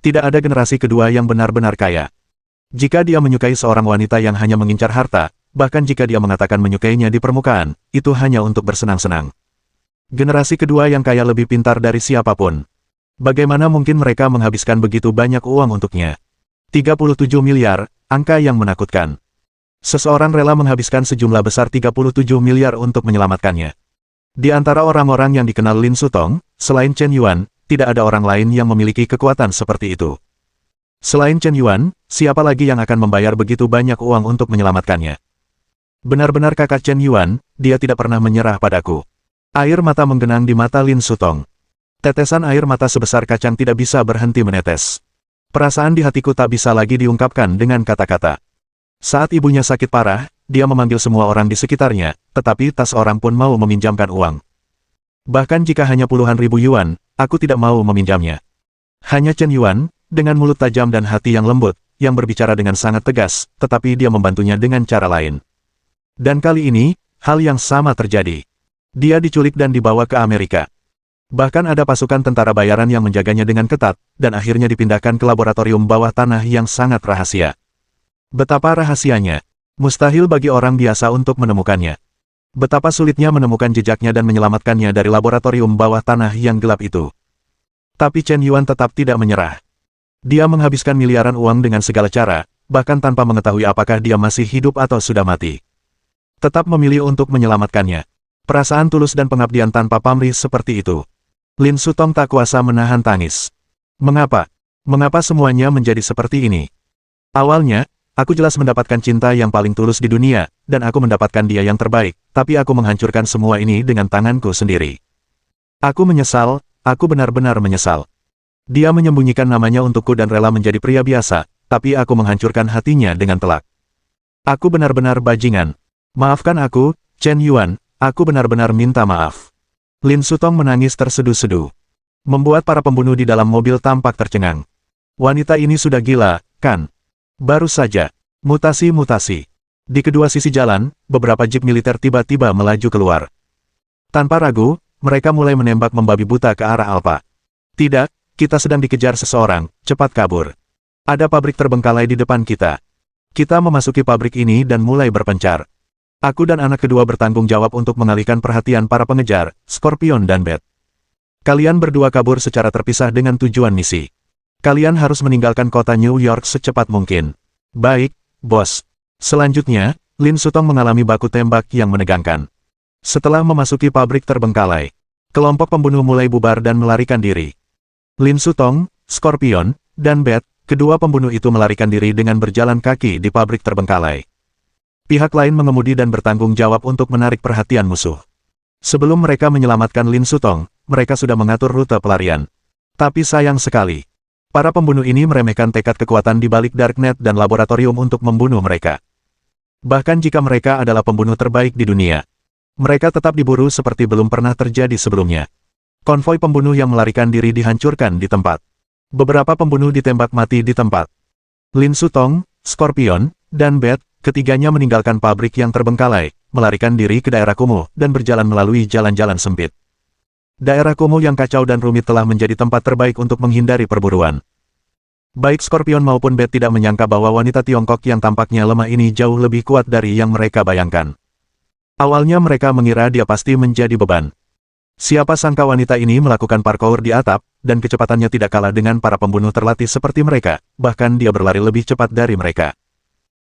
Tidak ada generasi kedua yang benar-benar kaya. Jika dia menyukai seorang wanita yang hanya mengincar harta, bahkan jika dia mengatakan menyukainya di permukaan, itu hanya untuk bersenang-senang. Generasi kedua yang kaya lebih pintar dari siapapun. Bagaimana mungkin mereka menghabiskan begitu banyak uang untuknya? 37 miliar, angka yang menakutkan. Seseorang rela menghabiskan sejumlah besar 37 miliar untuk menyelamatkannya. Di antara orang-orang yang dikenal Lin Sutong, selain Chen Yuan, tidak ada orang lain yang memiliki kekuatan seperti itu. Selain Chen Yuan, siapa lagi yang akan membayar begitu banyak uang untuk menyelamatkannya? Benar-benar kakak Chen Yuan, dia tidak pernah menyerah padaku. Air mata menggenang di mata Lin Sutong. Tetesan air mata sebesar kacang tidak bisa berhenti menetes. Perasaan di hatiku tak bisa lagi diungkapkan dengan kata-kata. Saat ibunya sakit parah, dia memanggil semua orang di sekitarnya, tetapi tak seorang pun mau meminjamkan uang. Bahkan jika hanya puluhan ribu yuan, aku tidak mau meminjamnya. Hanya Chen Yuan, dengan mulut tajam dan hati yang lembut, yang berbicara dengan sangat tegas, tetapi dia membantunya dengan cara lain. Dan kali ini, hal yang sama terjadi. Dia diculik dan dibawa ke Amerika. Bahkan ada pasukan tentara bayaran yang menjaganya dengan ketat, dan akhirnya dipindahkan ke laboratorium bawah tanah yang sangat rahasia. Betapa rahasianya. Mustahil bagi orang biasa untuk menemukannya. Betapa sulitnya menemukan jejaknya dan menyelamatkannya dari laboratorium bawah tanah yang gelap itu. Tapi Chen Yuan tetap tidak menyerah. Dia menghabiskan miliaran uang dengan segala cara, bahkan tanpa mengetahui apakah dia masih hidup atau sudah mati. Tetap memilih untuk menyelamatkannya. Perasaan tulus dan pengabdian tanpa pamrih seperti itu. Lin Sutong tak kuasa menahan tangis. Mengapa? Mengapa semuanya menjadi seperti ini? Awalnya, aku jelas mendapatkan cinta yang paling tulus di dunia, dan aku mendapatkan dia yang terbaik, tapi aku menghancurkan semua ini dengan tanganku sendiri. Aku menyesal, aku benar-benar menyesal. Dia menyembunyikan namanya untukku dan rela menjadi pria biasa, tapi aku menghancurkan hatinya dengan telak. Aku benar-benar bajingan. Maafkan aku, Chen Yuan, aku benar-benar minta maaf. Lin Sutong menangis terseduh-seduh. Membuat para pembunuh di dalam mobil tampak tercengang. Wanita ini sudah gila, kan? Baru saja. Mutasi-mutasi. Di kedua sisi jalan, beberapa jeep militer tiba-tiba melaju keluar. Tanpa ragu, mereka mulai menembak membabi buta ke arah Alpha. Tidak, kita sedang dikejar seseorang, cepat kabur. Ada pabrik terbengkalai di depan kita. Kita memasuki pabrik ini dan mulai berpencar. Aku dan anak kedua bertanggung jawab untuk mengalihkan perhatian para pengejar, Scorpion dan Bat. Kalian berdua kabur secara terpisah dengan tujuan misi. Kalian harus meninggalkan kota New York secepat mungkin. Baik, bos. Selanjutnya, Lin Sutong mengalami baku tembak yang menegangkan. Setelah memasuki pabrik terbengkalai, kelompok pembunuh mulai bubar dan melarikan diri. Lin Sutong, Scorpion, dan Bat, kedua pembunuh itu melarikan diri dengan berjalan kaki di pabrik terbengkalai. Pihak lain mengemudi dan bertanggung jawab untuk menarik perhatian musuh. Sebelum mereka menyelamatkan Lin Sutong, mereka sudah mengatur rute pelarian. Tapi sayang sekali, para pembunuh ini meremehkan tekad kekuatan di balik Darknet dan laboratorium untuk membunuh mereka. Bahkan jika mereka adalah pembunuh terbaik di dunia, mereka tetap diburu seperti belum pernah terjadi sebelumnya. Konvoi pembunuh yang melarikan diri dihancurkan di tempat. Beberapa pembunuh ditembak mati di tempat. Lin Sutong, Scorpion, dan Bat, ketiganya meninggalkan pabrik yang terbengkalai, melarikan diri ke daerah kumuh, dan berjalan melalui jalan-jalan sempit. Daerah kumuh yang kacau dan rumit telah menjadi tempat terbaik untuk menghindari perburuan. Baik Scorpion maupun Bat tidak menyangka bahwa wanita Tiongkok yang tampaknya lemah ini jauh lebih kuat dari yang mereka bayangkan. Awalnya mereka mengira dia pasti menjadi beban. Siapa sangka wanita ini melakukan parkour di atap, dan kecepatannya tidak kalah dengan para pembunuh terlatih seperti mereka, bahkan dia berlari lebih cepat dari mereka.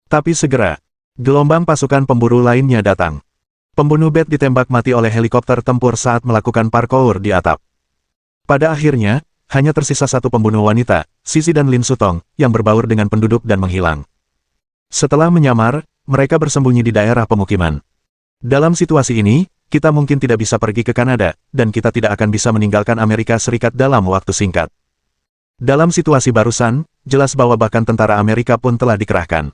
Tapi segera, gelombang pasukan pemburu lainnya datang. Pembunuh Bat ditembak mati oleh helikopter tempur saat melakukan parkour di atap. Pada akhirnya, hanya tersisa satu pembunuh wanita, Sisi dan Lin Sutong, yang berbaur dengan penduduk dan menghilang. Setelah menyamar, mereka bersembunyi di daerah pemukiman. Dalam situasi ini, kita mungkin tidak bisa pergi ke Kanada, dan kita tidak akan bisa meninggalkan Amerika Serikat dalam waktu singkat. Dalam situasi barusan, jelas bahwa bahkan tentara Amerika pun telah dikerahkan.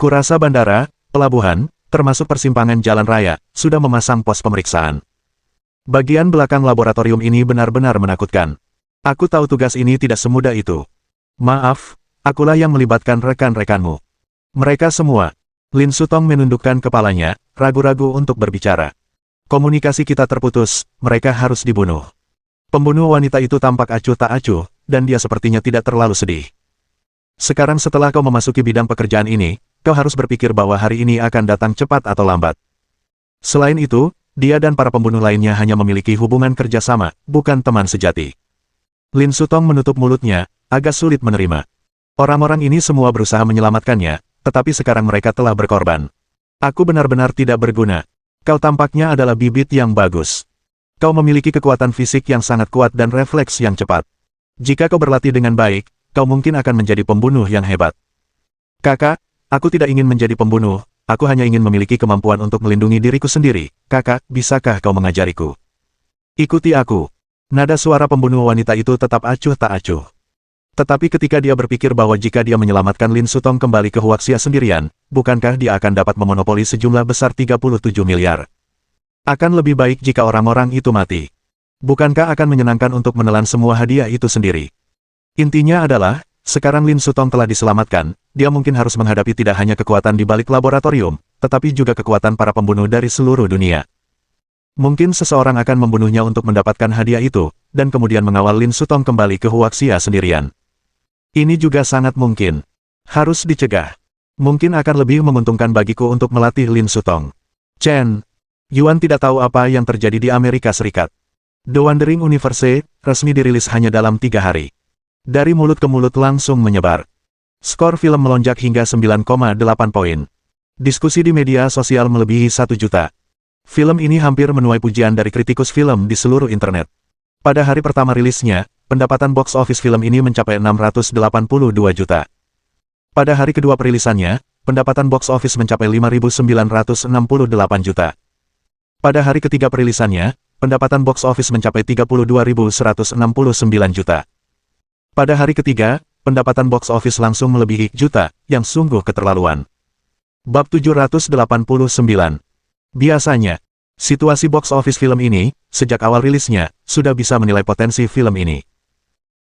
Kurasa bandara, pelabuhan, termasuk persimpangan jalan raya, sudah memasang pos pemeriksaan. Bagian belakang laboratorium ini benar-benar menakutkan. Aku tahu tugas ini tidak semudah itu. Maaf, akulah yang melibatkan rekan-rekanmu. Mereka semua. Lin Sutong menundukkan kepalanya, ragu-ragu untuk berbicara. Komunikasi kita terputus, mereka harus dibunuh. Pembunuh wanita itu tampak acuh tak acuh, dan dia sepertinya tidak terlalu sedih. Sekarang setelah kau memasuki bidang pekerjaan ini, kau harus berpikir bahwa hari ini akan datang cepat atau lambat. Selain itu, dia dan para pembunuh lainnya hanya memiliki hubungan kerjasama, bukan teman sejati. Lin Sutong menutup mulutnya, agak sulit menerima. Orang-orang ini semua berusaha menyelamatkannya, tetapi sekarang mereka telah berkorban. Aku benar-benar tidak berguna. Kau tampaknya adalah bibit yang bagus. Kau memiliki kekuatan fisik yang sangat kuat dan refleks yang cepat. Jika kau berlatih dengan baik, kau mungkin akan menjadi pembunuh yang hebat. Kakak, aku tidak ingin menjadi pembunuh, aku hanya ingin memiliki kemampuan untuk melindungi diriku sendiri. Kakak, bisakah kau mengajariku? Ikuti aku. Nada suara pembunuh wanita itu tetap acuh tak acuh. Tetapi ketika dia berpikir bahwa jika dia menyelamatkan Lin Sutong kembali ke Huaxia sendirian, bukankah dia akan dapat memonopoli sejumlah besar 37 miliar? Akan lebih baik jika orang-orang itu mati. Bukankah akan menyenangkan untuk menelan semua hadiah itu sendiri? Intinya adalah, sekarang Lin Sutong telah diselamatkan, dia mungkin harus menghadapi tidak hanya kekuatan di balik laboratorium, tetapi juga kekuatan para pembunuh dari seluruh dunia. Mungkin seseorang akan membunuhnya untuk mendapatkan hadiah itu, dan kemudian mengawal Lin Sutong kembali ke Huaxia sendirian. Ini juga sangat mungkin. Harus dicegah. Mungkin akan lebih menguntungkan bagiku untuk melatih Lin Sutong. Chen Yuan tidak tahu apa yang terjadi di Amerika Serikat. The Wandering Universe, resmi dirilis hanya dalam 3 hari. Dari mulut ke mulut langsung menyebar. Skor film melonjak hingga 9,8 poin. Diskusi di media sosial melebihi 1 juta. Film ini hampir menuai pujian dari kritikus film di seluruh internet. Pada hari pertama rilisnya, pendapatan box office film ini mencapai 682 juta. Pada hari kedua perilisannya, pendapatan box office mencapai 5.968 juta. Pada hari ketiga perilisannya, pendapatan box office mencapai 32.169 juta. Pada hari ketiga, pendapatan box office langsung melebihi juta, yang sungguh keterlaluan. Bab 789. Biasanya, situasi box office film ini, sejak awal rilisnya, sudah bisa menilai potensi film ini.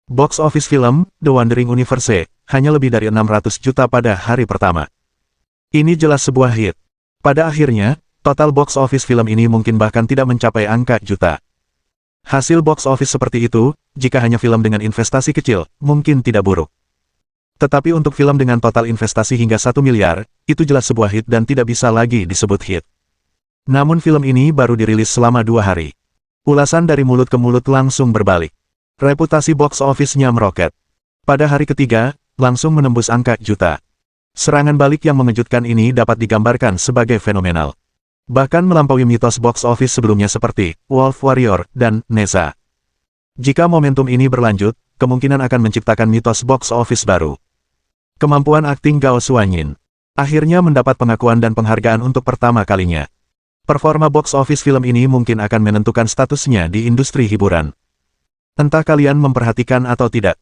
Box office film, The Wandering Universe, hanya lebih dari 600 juta pada hari pertama. Ini jelas sebuah hit. Pada akhirnya, total box office film ini mungkin bahkan tidak mencapai angka juta. Hasil box office seperti itu, jika hanya film dengan investasi kecil, mungkin tidak buruk. Tetapi untuk film dengan total investasi hingga 1 miliar, itu jelas sebuah hit dan tidak bisa lagi disebut hit. Namun film ini baru dirilis selama 2 hari. Ulasan dari mulut ke mulut langsung berbalik. Reputasi box office-nya meroket. Pada hari ketiga, langsung menembus angka juta. Serangan balik yang mengejutkan ini dapat digambarkan sebagai fenomenal. Bahkan melampaui mitos box office sebelumnya seperti Wolf Warrior dan Neza. Jika momentum ini berlanjut, kemungkinan akan menciptakan mitos box office baru. Kemampuan akting Gao Suanyin akhirnya mendapat pengakuan dan penghargaan untuk pertama kalinya. Performa box office film ini mungkin akan menentukan statusnya di industri hiburan. Entah kalian memperhatikan atau tidak.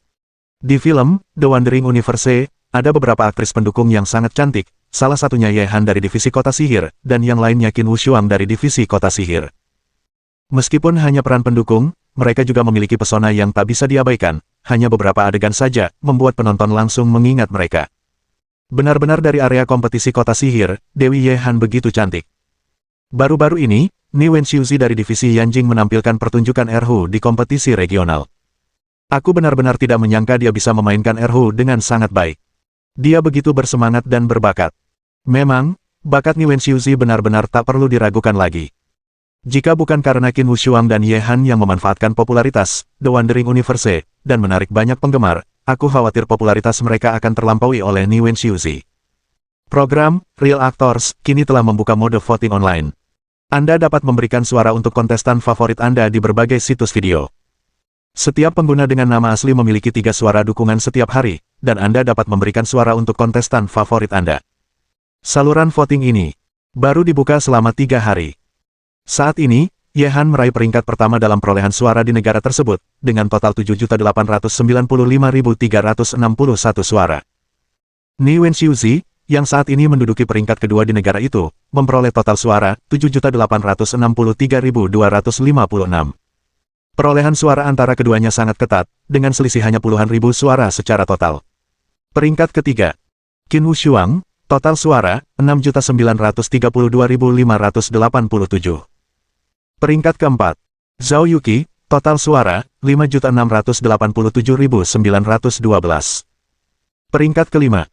Di film, The Wandering Universe, ada beberapa aktris pendukung yang sangat cantik, salah satunya Ye Han dari divisi Kota Sihir, dan yang lainnya Qin Wushuang dari divisi Kota Sihir. Meskipun hanya peran pendukung, mereka juga memiliki pesona yang tak bisa diabaikan, hanya beberapa adegan saja, membuat penonton langsung mengingat mereka. Benar-benar dari area kompetisi Kota Sihir, Dewi Ye Han begitu cantik. Baru-baru ini, Ni Wenxiuzi dari divisi Yanjing menampilkan pertunjukan erhu di kompetisi regional. Aku benar-benar tidak menyangka dia bisa memainkan erhu dengan sangat baik. Dia begitu bersemangat dan berbakat. Memang, bakat Ni Wenxiuzi benar-benar tak perlu diragukan lagi. Jika bukan karena Qin Wushuang dan Ye Han yang memanfaatkan popularitas The Wandering Universe dan menarik banyak penggemar, aku khawatir popularitas mereka akan terlampaui oleh Ni Wenxiuzi. Program Real Actors kini telah membuka mode voting online. Anda dapat memberikan suara untuk kontestan favorit Anda di berbagai situs video. Setiap pengguna dengan nama asli memiliki 3 suara dukungan setiap hari, dan Anda dapat memberikan suara untuk kontestan favorit Anda. Saluran voting ini baru dibuka selama 3 hari. Saat ini, Ye Han meraih peringkat pertama dalam perolehan suara di negara tersebut, dengan total 7.895.361 suara. Ni Wenxiuzi, yang saat ini menduduki peringkat kedua di negara itu, memperoleh total suara 7.863.256. Perolehan suara antara keduanya sangat ketat, dengan selisih hanya puluhan ribu suara secara total. Peringkat ketiga, Qin Wushuang, total suara 6.932.587. Peringkat keempat, Zhao Yuqi, total suara 5.687.912. Peringkat kelima,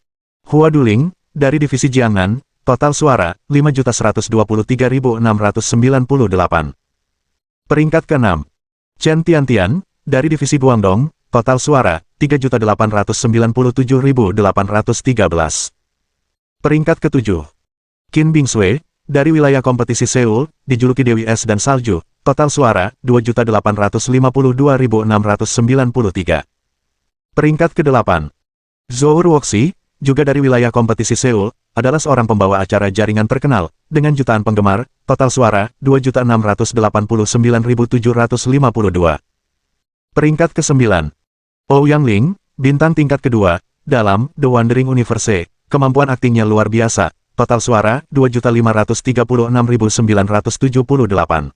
Hua Duling, dari divisi Jiangnan, total suara 5.123.698. Peringkat keenam, Chen Tiantian, dari divisi Guangdong, total suara 3.897.813. Peringkat ketujuh, Qin Bingsui, dari wilayah kompetisi Seoul, dijuluki Dewi Es dan Salju, total suara 2.852.693. Peringkat ke-8, Zhou Ruoxi, juga dari wilayah kompetisi Seoul, adalah seorang pembawa acara jaringan terkenal, dengan jutaan penggemar, total suara 2.689.752. Peringkat ke-9, Ouyang Ling, bintang tingkat kedua, dalam The Wandering Universe, kemampuan aktingnya luar biasa, total suara 2.536.978.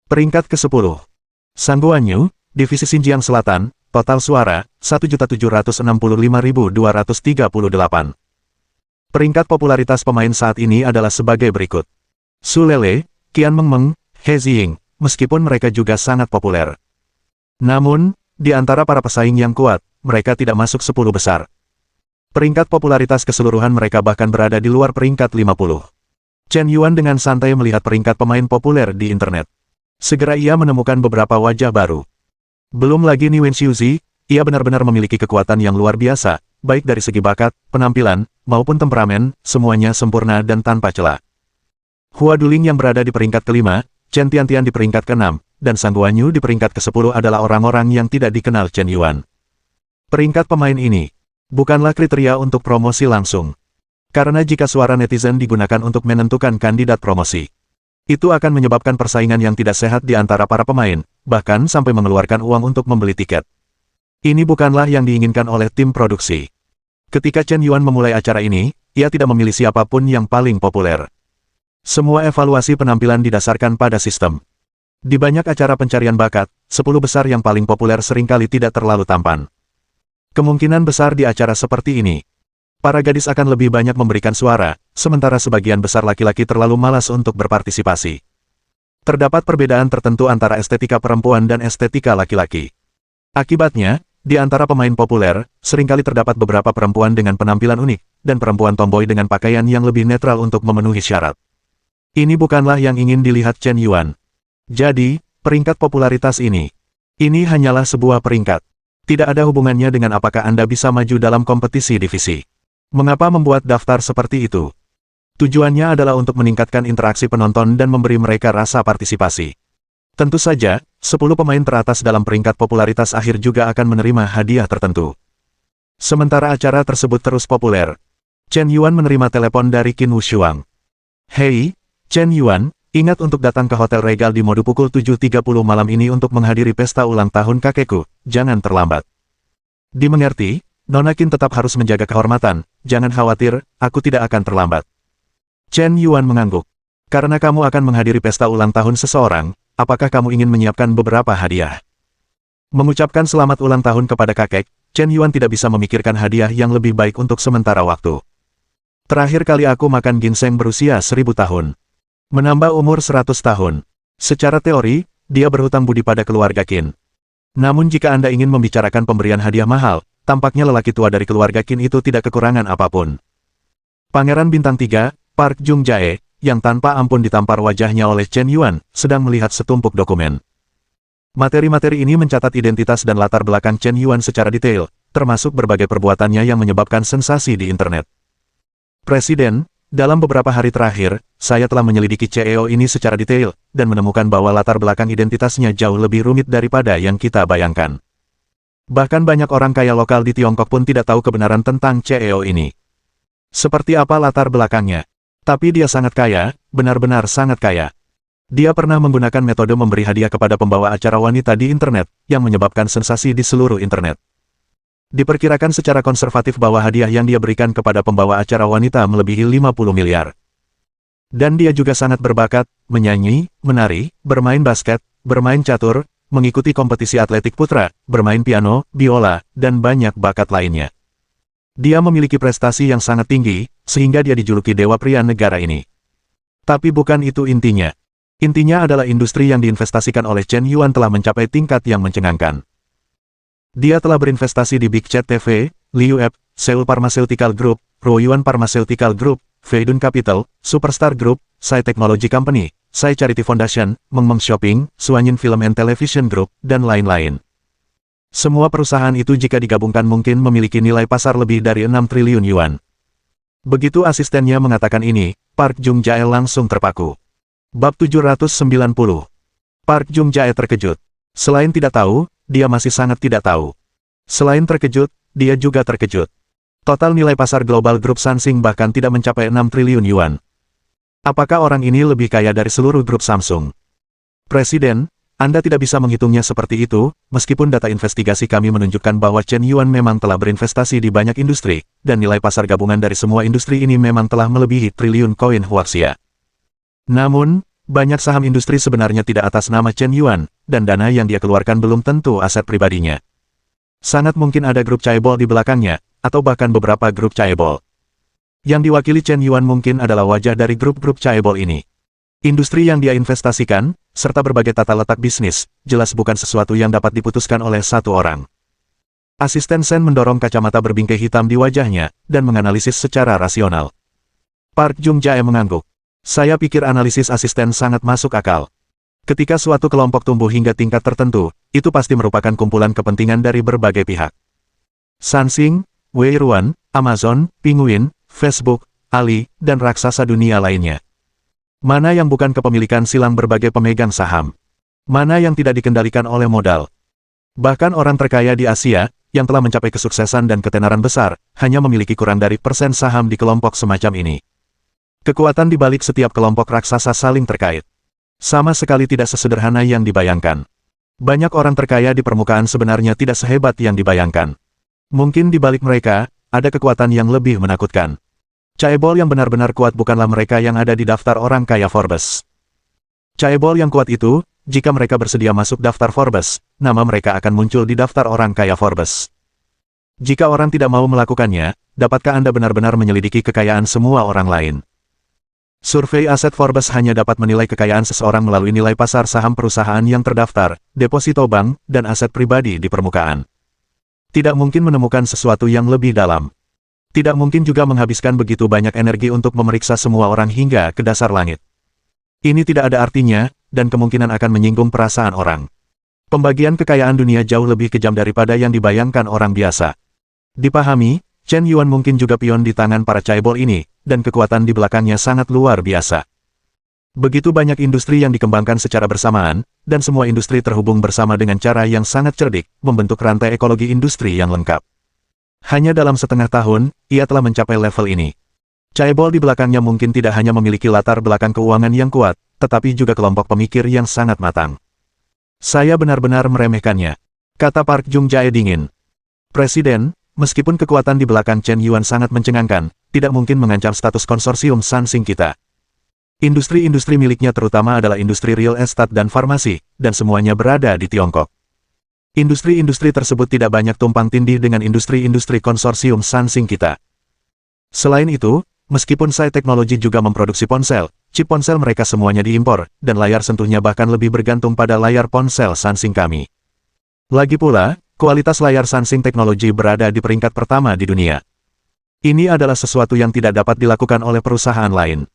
Peringkat ke-10, Sang Guanyu, divisi Xinjiang Selatan, total suara 1.765.238. Peringkat popularitas pemain saat ini adalah sebagai berikut. Su Lele, Qian Mengmeng, He Ziying, meskipun mereka juga sangat populer. Namun, di antara para pesaing yang kuat, mereka tidak masuk 10 besar. Peringkat popularitas keseluruhan mereka bahkan berada di luar peringkat 50. Chen Yuan dengan santai melihat peringkat pemain populer di internet. Segera ia menemukan beberapa wajah baru. Belum lagi Ni Wenxiuzi, ia benar-benar memiliki kekuatan yang luar biasa, baik dari segi bakat, penampilan, maupun temperamen, semuanya sempurna dan tanpa celah. Hua Duling yang berada di peringkat kelima, Chen Tiantian di peringkat ke-6, dan Sang Guanyu di peringkat ke-10 adalah orang-orang yang tidak dikenal Chen Yuan. Peringkat pemain ini bukanlah kriteria untuk promosi langsung. Karena jika suara netizen digunakan untuk menentukan kandidat promosi, itu akan menyebabkan persaingan yang tidak sehat di antara para pemain, bahkan sampai mengeluarkan uang untuk membeli tiket. Ini bukanlah yang diinginkan oleh tim produksi. Ketika Chen Yuan memulai acara ini, ia tidak memilih siapapun yang paling populer. Semua evaluasi penampilan didasarkan pada sistem. Di banyak acara pencarian bakat, 10 besar yang paling populer seringkali tidak terlalu tampan. Kemungkinan besar di acara seperti ini, para gadis akan lebih banyak memberikan suara, sementara sebagian besar laki-laki terlalu malas untuk berpartisipasi. Terdapat perbedaan tertentu antara estetika perempuan dan estetika laki-laki. Akibatnya, di antara pemain populer, seringkali terdapat beberapa perempuan dengan penampilan unik, dan perempuan tomboy dengan pakaian yang lebih netral untuk memenuhi syarat. Ini bukanlah yang ingin dilihat Chen Yuan. Jadi, peringkat popularitas ini hanyalah sebuah peringkat. Tidak ada hubungannya dengan apakah Anda bisa maju dalam kompetisi divisi. Mengapa membuat daftar seperti itu? Tujuannya adalah untuk meningkatkan interaksi penonton dan memberi mereka rasa partisipasi. Tentu saja, 10 pemain teratas dalam peringkat popularitas akhir juga akan menerima hadiah tertentu. Sementara acara tersebut terus populer, Chen Yuan menerima telepon dari Qin Wushuang. "Hei, Chen Yuan, ingat untuk datang ke Hotel Regal di mode pukul 7.30 malam ini untuk menghadiri pesta ulang tahun kakekku, jangan terlambat." "Dimengerti, Nona Qin tetap harus menjaga kehormatan, jangan khawatir, aku tidak akan terlambat." Chen Yuan mengangguk. "Karena kamu akan menghadiri pesta ulang tahun seseorang, apakah kamu ingin menyiapkan beberapa hadiah?" Mengucapkan selamat ulang tahun kepada kakek, Chen Yuan tidak bisa memikirkan hadiah yang lebih baik untuk sementara waktu. "Terakhir kali aku makan ginseng berusia 1000 tahun. Menambah umur 100 tahun. Secara teori, dia berhutang budi pada keluarga Qin. Namun jika Anda ingin membicarakan pemberian hadiah mahal, tampaknya lelaki tua dari keluarga Qin itu tidak kekurangan apapun." Pangeran Bintang 3, Park Jung Jae, yang tanpa ampun ditampar wajahnya oleh Chen Yuan, sedang melihat setumpuk dokumen. Materi-materi ini mencatat identitas dan latar belakang Chen Yuan secara detail, termasuk berbagai perbuatannya yang menyebabkan sensasi di internet. "Presiden, dalam beberapa hari terakhir, saya telah menyelidiki CEO ini secara detail, dan menemukan bahwa latar belakang identitasnya jauh lebih rumit daripada yang kita bayangkan. Bahkan banyak orang kaya lokal di Tiongkok pun tidak tahu kebenaran tentang CEO ini. Seperti apa latar belakangnya? Tapi dia sangat kaya, benar-benar sangat kaya. Dia pernah menggunakan metode memberi hadiah kepada pembawa acara wanita di internet, yang menyebabkan sensasi di seluruh internet. Diperkirakan secara konservatif bahwa hadiah yang dia berikan kepada pembawa acara wanita melebihi 50 miliar. Dan dia juga sangat berbakat, menyanyi, menari, bermain basket, bermain catur, mengikuti kompetisi atletik putra, bermain piano, biola, dan banyak bakat lainnya. Dia memiliki prestasi yang sangat tinggi, sehingga dia dijuluki Dewa Pria negara ini. Tapi bukan itu intinya. Intinya adalah industri yang diinvestasikan oleh Chen Yuan telah mencapai tingkat yang mencengangkan. Dia telah berinvestasi di Big Chat TV, Liu App, Seoul Pharmaceutical Group, Ruoyuan Pharmaceutical Group, Feidun Capital, Superstar Group, Sai Technology Company, Sai Charity Foundation, Mengmeng Shopping, Suanyin Film and Television Group, dan lain-lain. Semua perusahaan itu jika digabungkan mungkin memiliki nilai pasar lebih dari 6 triliun yuan. Begitu asistennya mengatakan ini, Park Jung Jae langsung terpaku. Bab 790. Park Jung Jae terkejut. Selain tidak tahu, dia masih sangat tidak tahu. Selain terkejut, dia juga terkejut. Total nilai pasar global grup Sansing bahkan tidak mencapai 6 triliun yuan. Apakah orang ini lebih kaya dari seluruh grup Samsung? Presiden, Anda tidak bisa menghitungnya seperti itu, meskipun data investigasi kami menunjukkan bahwa Chen Yuan memang telah berinvestasi di banyak industri, dan nilai pasar gabungan dari semua industri ini memang telah melebihi triliun koin Huaxia. Namun, banyak saham industri sebenarnya tidak atas nama Chen Yuan, dan dana yang dia keluarkan belum tentu aset pribadinya. Sangat mungkin ada grup chaebol di belakangnya, atau bahkan beberapa grup chaebol. Yang diwakili Chen Yuan mungkin adalah wajah dari grup-grup chaebol ini. Industri yang dia investasikan, serta berbagai tata letak bisnis, jelas bukan sesuatu yang dapat diputuskan oleh satu orang. Asisten Sen mendorong kacamata berbingkai hitam di wajahnya, dan menganalisis secara rasional. Park Jung Jae mengangguk. Saya pikir analisis asisten sangat masuk akal. Ketika suatu kelompok tumbuh hingga tingkat tertentu, itu pasti merupakan kumpulan kepentingan dari berbagai pihak. Sansing, Weiruan, Amazon, Penguin, Facebook, Ali, dan raksasa dunia lainnya. Mana yang bukan kepemilikan silang berbagai pemegang saham? Mana yang tidak dikendalikan oleh modal? Bahkan orang terkaya di Asia, yang telah mencapai kesuksesan dan ketenaran besar, hanya memiliki kurang dari persen saham di kelompok semacam ini. Kekuatan di balik setiap kelompok raksasa saling terkait. Sama sekali tidak sesederhana yang dibayangkan. Banyak orang terkaya di permukaan sebenarnya tidak sehebat yang dibayangkan. Mungkin di balik mereka, ada kekuatan yang lebih menakutkan. Chaebol yang benar-benar kuat bukanlah mereka yang ada di daftar orang kaya Forbes. Chaebol yang kuat itu, jika mereka bersedia masuk daftar Forbes, nama mereka akan muncul di daftar orang kaya Forbes. Jika orang tidak mau melakukannya, dapatkah Anda benar-benar menyelidiki kekayaan semua orang lain? Survei aset Forbes hanya dapat menilai kekayaan seseorang melalui nilai pasar saham perusahaan yang terdaftar, deposito bank, dan aset pribadi di permukaan. Tidak mungkin menemukan sesuatu yang lebih dalam. Tidak mungkin juga menghabiskan begitu banyak energi untuk memeriksa semua orang hingga ke dasar langit. Ini tidak ada artinya, dan kemungkinan akan menyinggung perasaan orang. Pembagian kekayaan dunia jauh lebih kejam daripada yang dibayangkan orang biasa. Dipahami, Chen Yuan mungkin juga pion di tangan para Chaebol ini, dan kekuatan di belakangnya sangat luar biasa. Begitu banyak industri yang dikembangkan secara bersamaan, dan semua industri terhubung bersama dengan cara yang sangat cerdik, membentuk rantai ekologi industri yang lengkap. Hanya dalam setengah tahun, ia telah mencapai level ini. Chaebol di belakangnya mungkin tidak hanya memiliki latar belakang keuangan yang kuat, tetapi juga kelompok pemikir yang sangat matang. Saya benar-benar meremehkannya, kata Park Jung Jae dingin. Presiden, meskipun kekuatan di belakang Chen Yuan sangat mencengangkan, tidak mungkin mengancam status konsorsium Sansing kita. Industri-industri miliknya terutama adalah industri real estate dan farmasi, dan semuanya berada di Tiongkok. Industri-industri tersebut tidak banyak tumpang tindih dengan industri-industri konsorsium Sansing kita. Selain itu, meskipun Sai Teknologi juga memproduksi ponsel, chip ponsel mereka semuanya diimpor, dan layar sentuhnya bahkan lebih bergantung pada layar ponsel Sansing kami. Lagi pula, kualitas layar Sansing Teknologi berada di peringkat pertama di dunia. Ini adalah sesuatu yang tidak dapat dilakukan oleh perusahaan lain.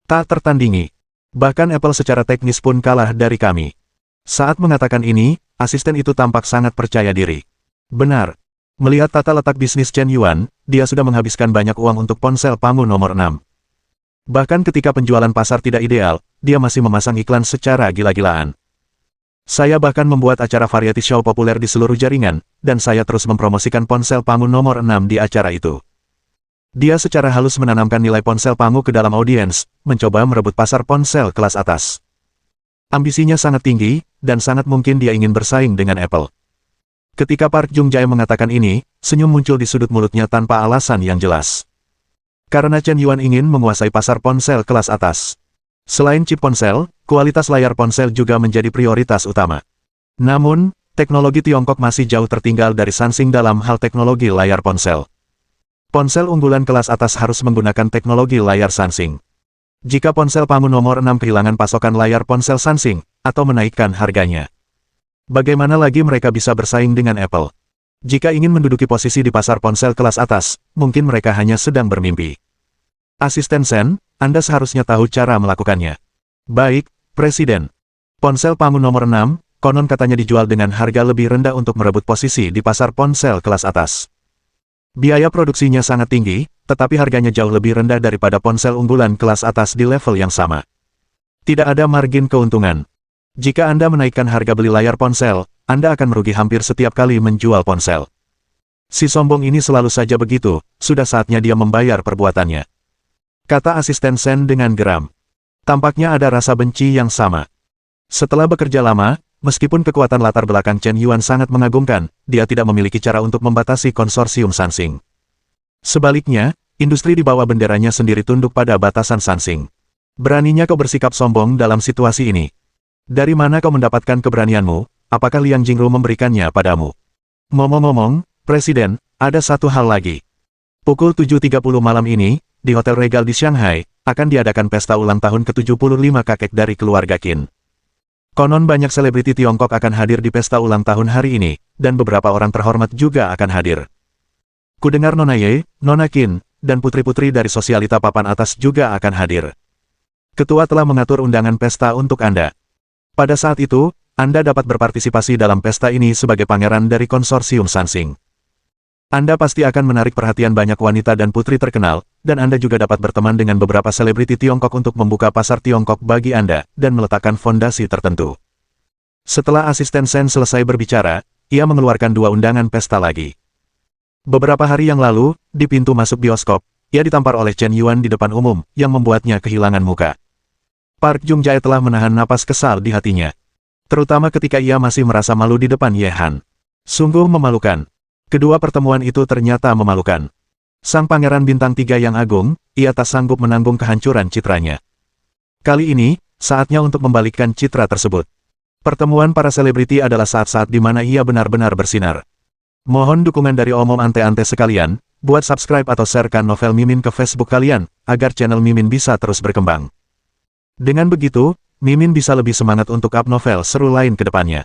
Tak tertandingi. Bahkan Apple secara teknis pun kalah dari kami. Saat mengatakan ini, asisten itu tampak sangat percaya diri. Benar. Melihat tata letak bisnis Chen Yuan, dia sudah menghabiskan banyak uang untuk ponsel Pangu nomor 6. Bahkan ketika penjualan pasar tidak ideal, dia masih memasang iklan secara gila-gilaan. Saya bahkan membuat acara variety show populer di seluruh jaringan, dan saya terus mempromosikan ponsel Pangu nomor 6 di acara itu. Dia secara halus menanamkan nilai ponsel Pangu ke dalam audiens, mencoba merebut pasar ponsel kelas atas. Ambisinya sangat tinggi, dan sangat mungkin dia ingin bersaing dengan Apple. Ketika Park Jung Jae mengatakan ini, senyum muncul di sudut mulutnya tanpa alasan yang jelas. Karena Chen Yuan ingin menguasai pasar ponsel kelas atas. Selain chip ponsel, kualitas layar ponsel juga menjadi prioritas utama. Namun, teknologi Tiongkok masih jauh tertinggal dari Sansing dalam hal teknologi layar ponsel. Ponsel unggulan kelas atas harus menggunakan teknologi layar Sansing. Jika ponsel Pangu nomor 6 kehilangan pasokan layar ponsel Sansing, atau menaikkan harganya, bagaimana lagi mereka bisa bersaing dengan Apple? Jika ingin menduduki posisi di pasar ponsel kelas atas, mungkin mereka hanya sedang bermimpi. Asisten Sen, Anda seharusnya tahu cara melakukannya. Baik, Presiden. Ponsel Pangu nomor 6, konon katanya dijual dengan harga lebih rendah untuk merebut posisi di pasar ponsel kelas atas. Biaya produksinya sangat tinggi, tetapi harganya jauh lebih rendah daripada ponsel unggulan kelas atas di level yang sama. Tidak ada margin keuntungan. Jika Anda menaikkan harga beli layar ponsel, Anda akan merugi hampir setiap kali menjual ponsel. Si sombong ini selalu saja begitu, sudah saatnya dia membayar perbuatannya. Kata asisten Sen dengan geram. Tampaknya ada rasa benci yang sama. Setelah bekerja lama, meskipun kekuatan latar belakang Chen Yuan sangat mengagumkan, dia tidak memiliki cara untuk membatasi konsorsium Sansing. Sebaliknya, industri di bawah benderanya sendiri tunduk pada batasan Sansing. Beraninya kau bersikap sombong dalam situasi ini. Dari mana kau mendapatkan keberanianmu? Apakah Liang Jingru memberikannya padamu? Ngomong-ngomong, Presiden, ada satu hal lagi. Pukul 7.30 malam ini, di Hotel Regal di Shanghai, akan diadakan pesta ulang tahun ke-75 kakek dari keluarga Qin. Konon banyak selebriti Tiongkok akan hadir di pesta ulang tahun hari ini, dan beberapa orang terhormat juga akan hadir. Kudengar Nona Ye, Nona Qin, dan putri-putri dari sosialita papan atas juga akan hadir. Ketua telah mengatur undangan pesta untuk Anda. Pada saat itu, Anda dapat berpartisipasi dalam pesta ini sebagai pangeran dari konsorsium Sansing. Anda pasti akan menarik perhatian banyak wanita dan putri terkenal, dan Anda juga dapat berteman dengan beberapa selebriti Tiongkok untuk membuka pasar Tiongkok bagi Anda, dan meletakkan fondasi tertentu. Setelah asisten Sen selesai berbicara, ia mengeluarkan 2 undangan pesta lagi. Beberapa hari yang lalu, di pintu masuk bioskop, ia ditampar oleh Chen Yuan di depan umum, yang membuatnya kehilangan muka. Park Jung Jae telah menahan napas kesal di hatinya. Terutama ketika ia masih merasa malu di depan Ye Han. Sungguh memalukan. Kedua pertemuan itu ternyata memalukan. Sang pangeran bintang 3 yang agung, ia tak sanggup menanggung kehancuran citranya. Kali ini, saatnya untuk membalikkan citra tersebut. Pertemuan para selebriti adalah saat-saat di mana ia benar-benar bersinar. Mohon dukungan dari omom ante-ante sekalian, buat subscribe atau sharekan novel Mimin ke Facebook kalian, agar channel Mimin bisa terus berkembang. Dengan begitu, Mimin bisa lebih semangat untuk up novel seru lain ke depannya.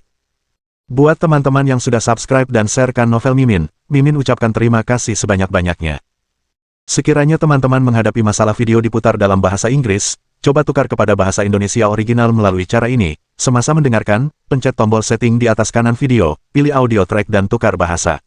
Buat teman-teman yang sudah subscribe dan sharekan novel Mimin, Mimin ucapkan terima kasih sebanyak-banyaknya. Sekiranya teman-teman menghadapi masalah video diputar dalam bahasa Inggris, coba tukar kepada bahasa Indonesia original melalui cara ini. Semasa mendengarkan, pencet tombol setting di atas kanan video, pilih audio track dan tukar bahasa.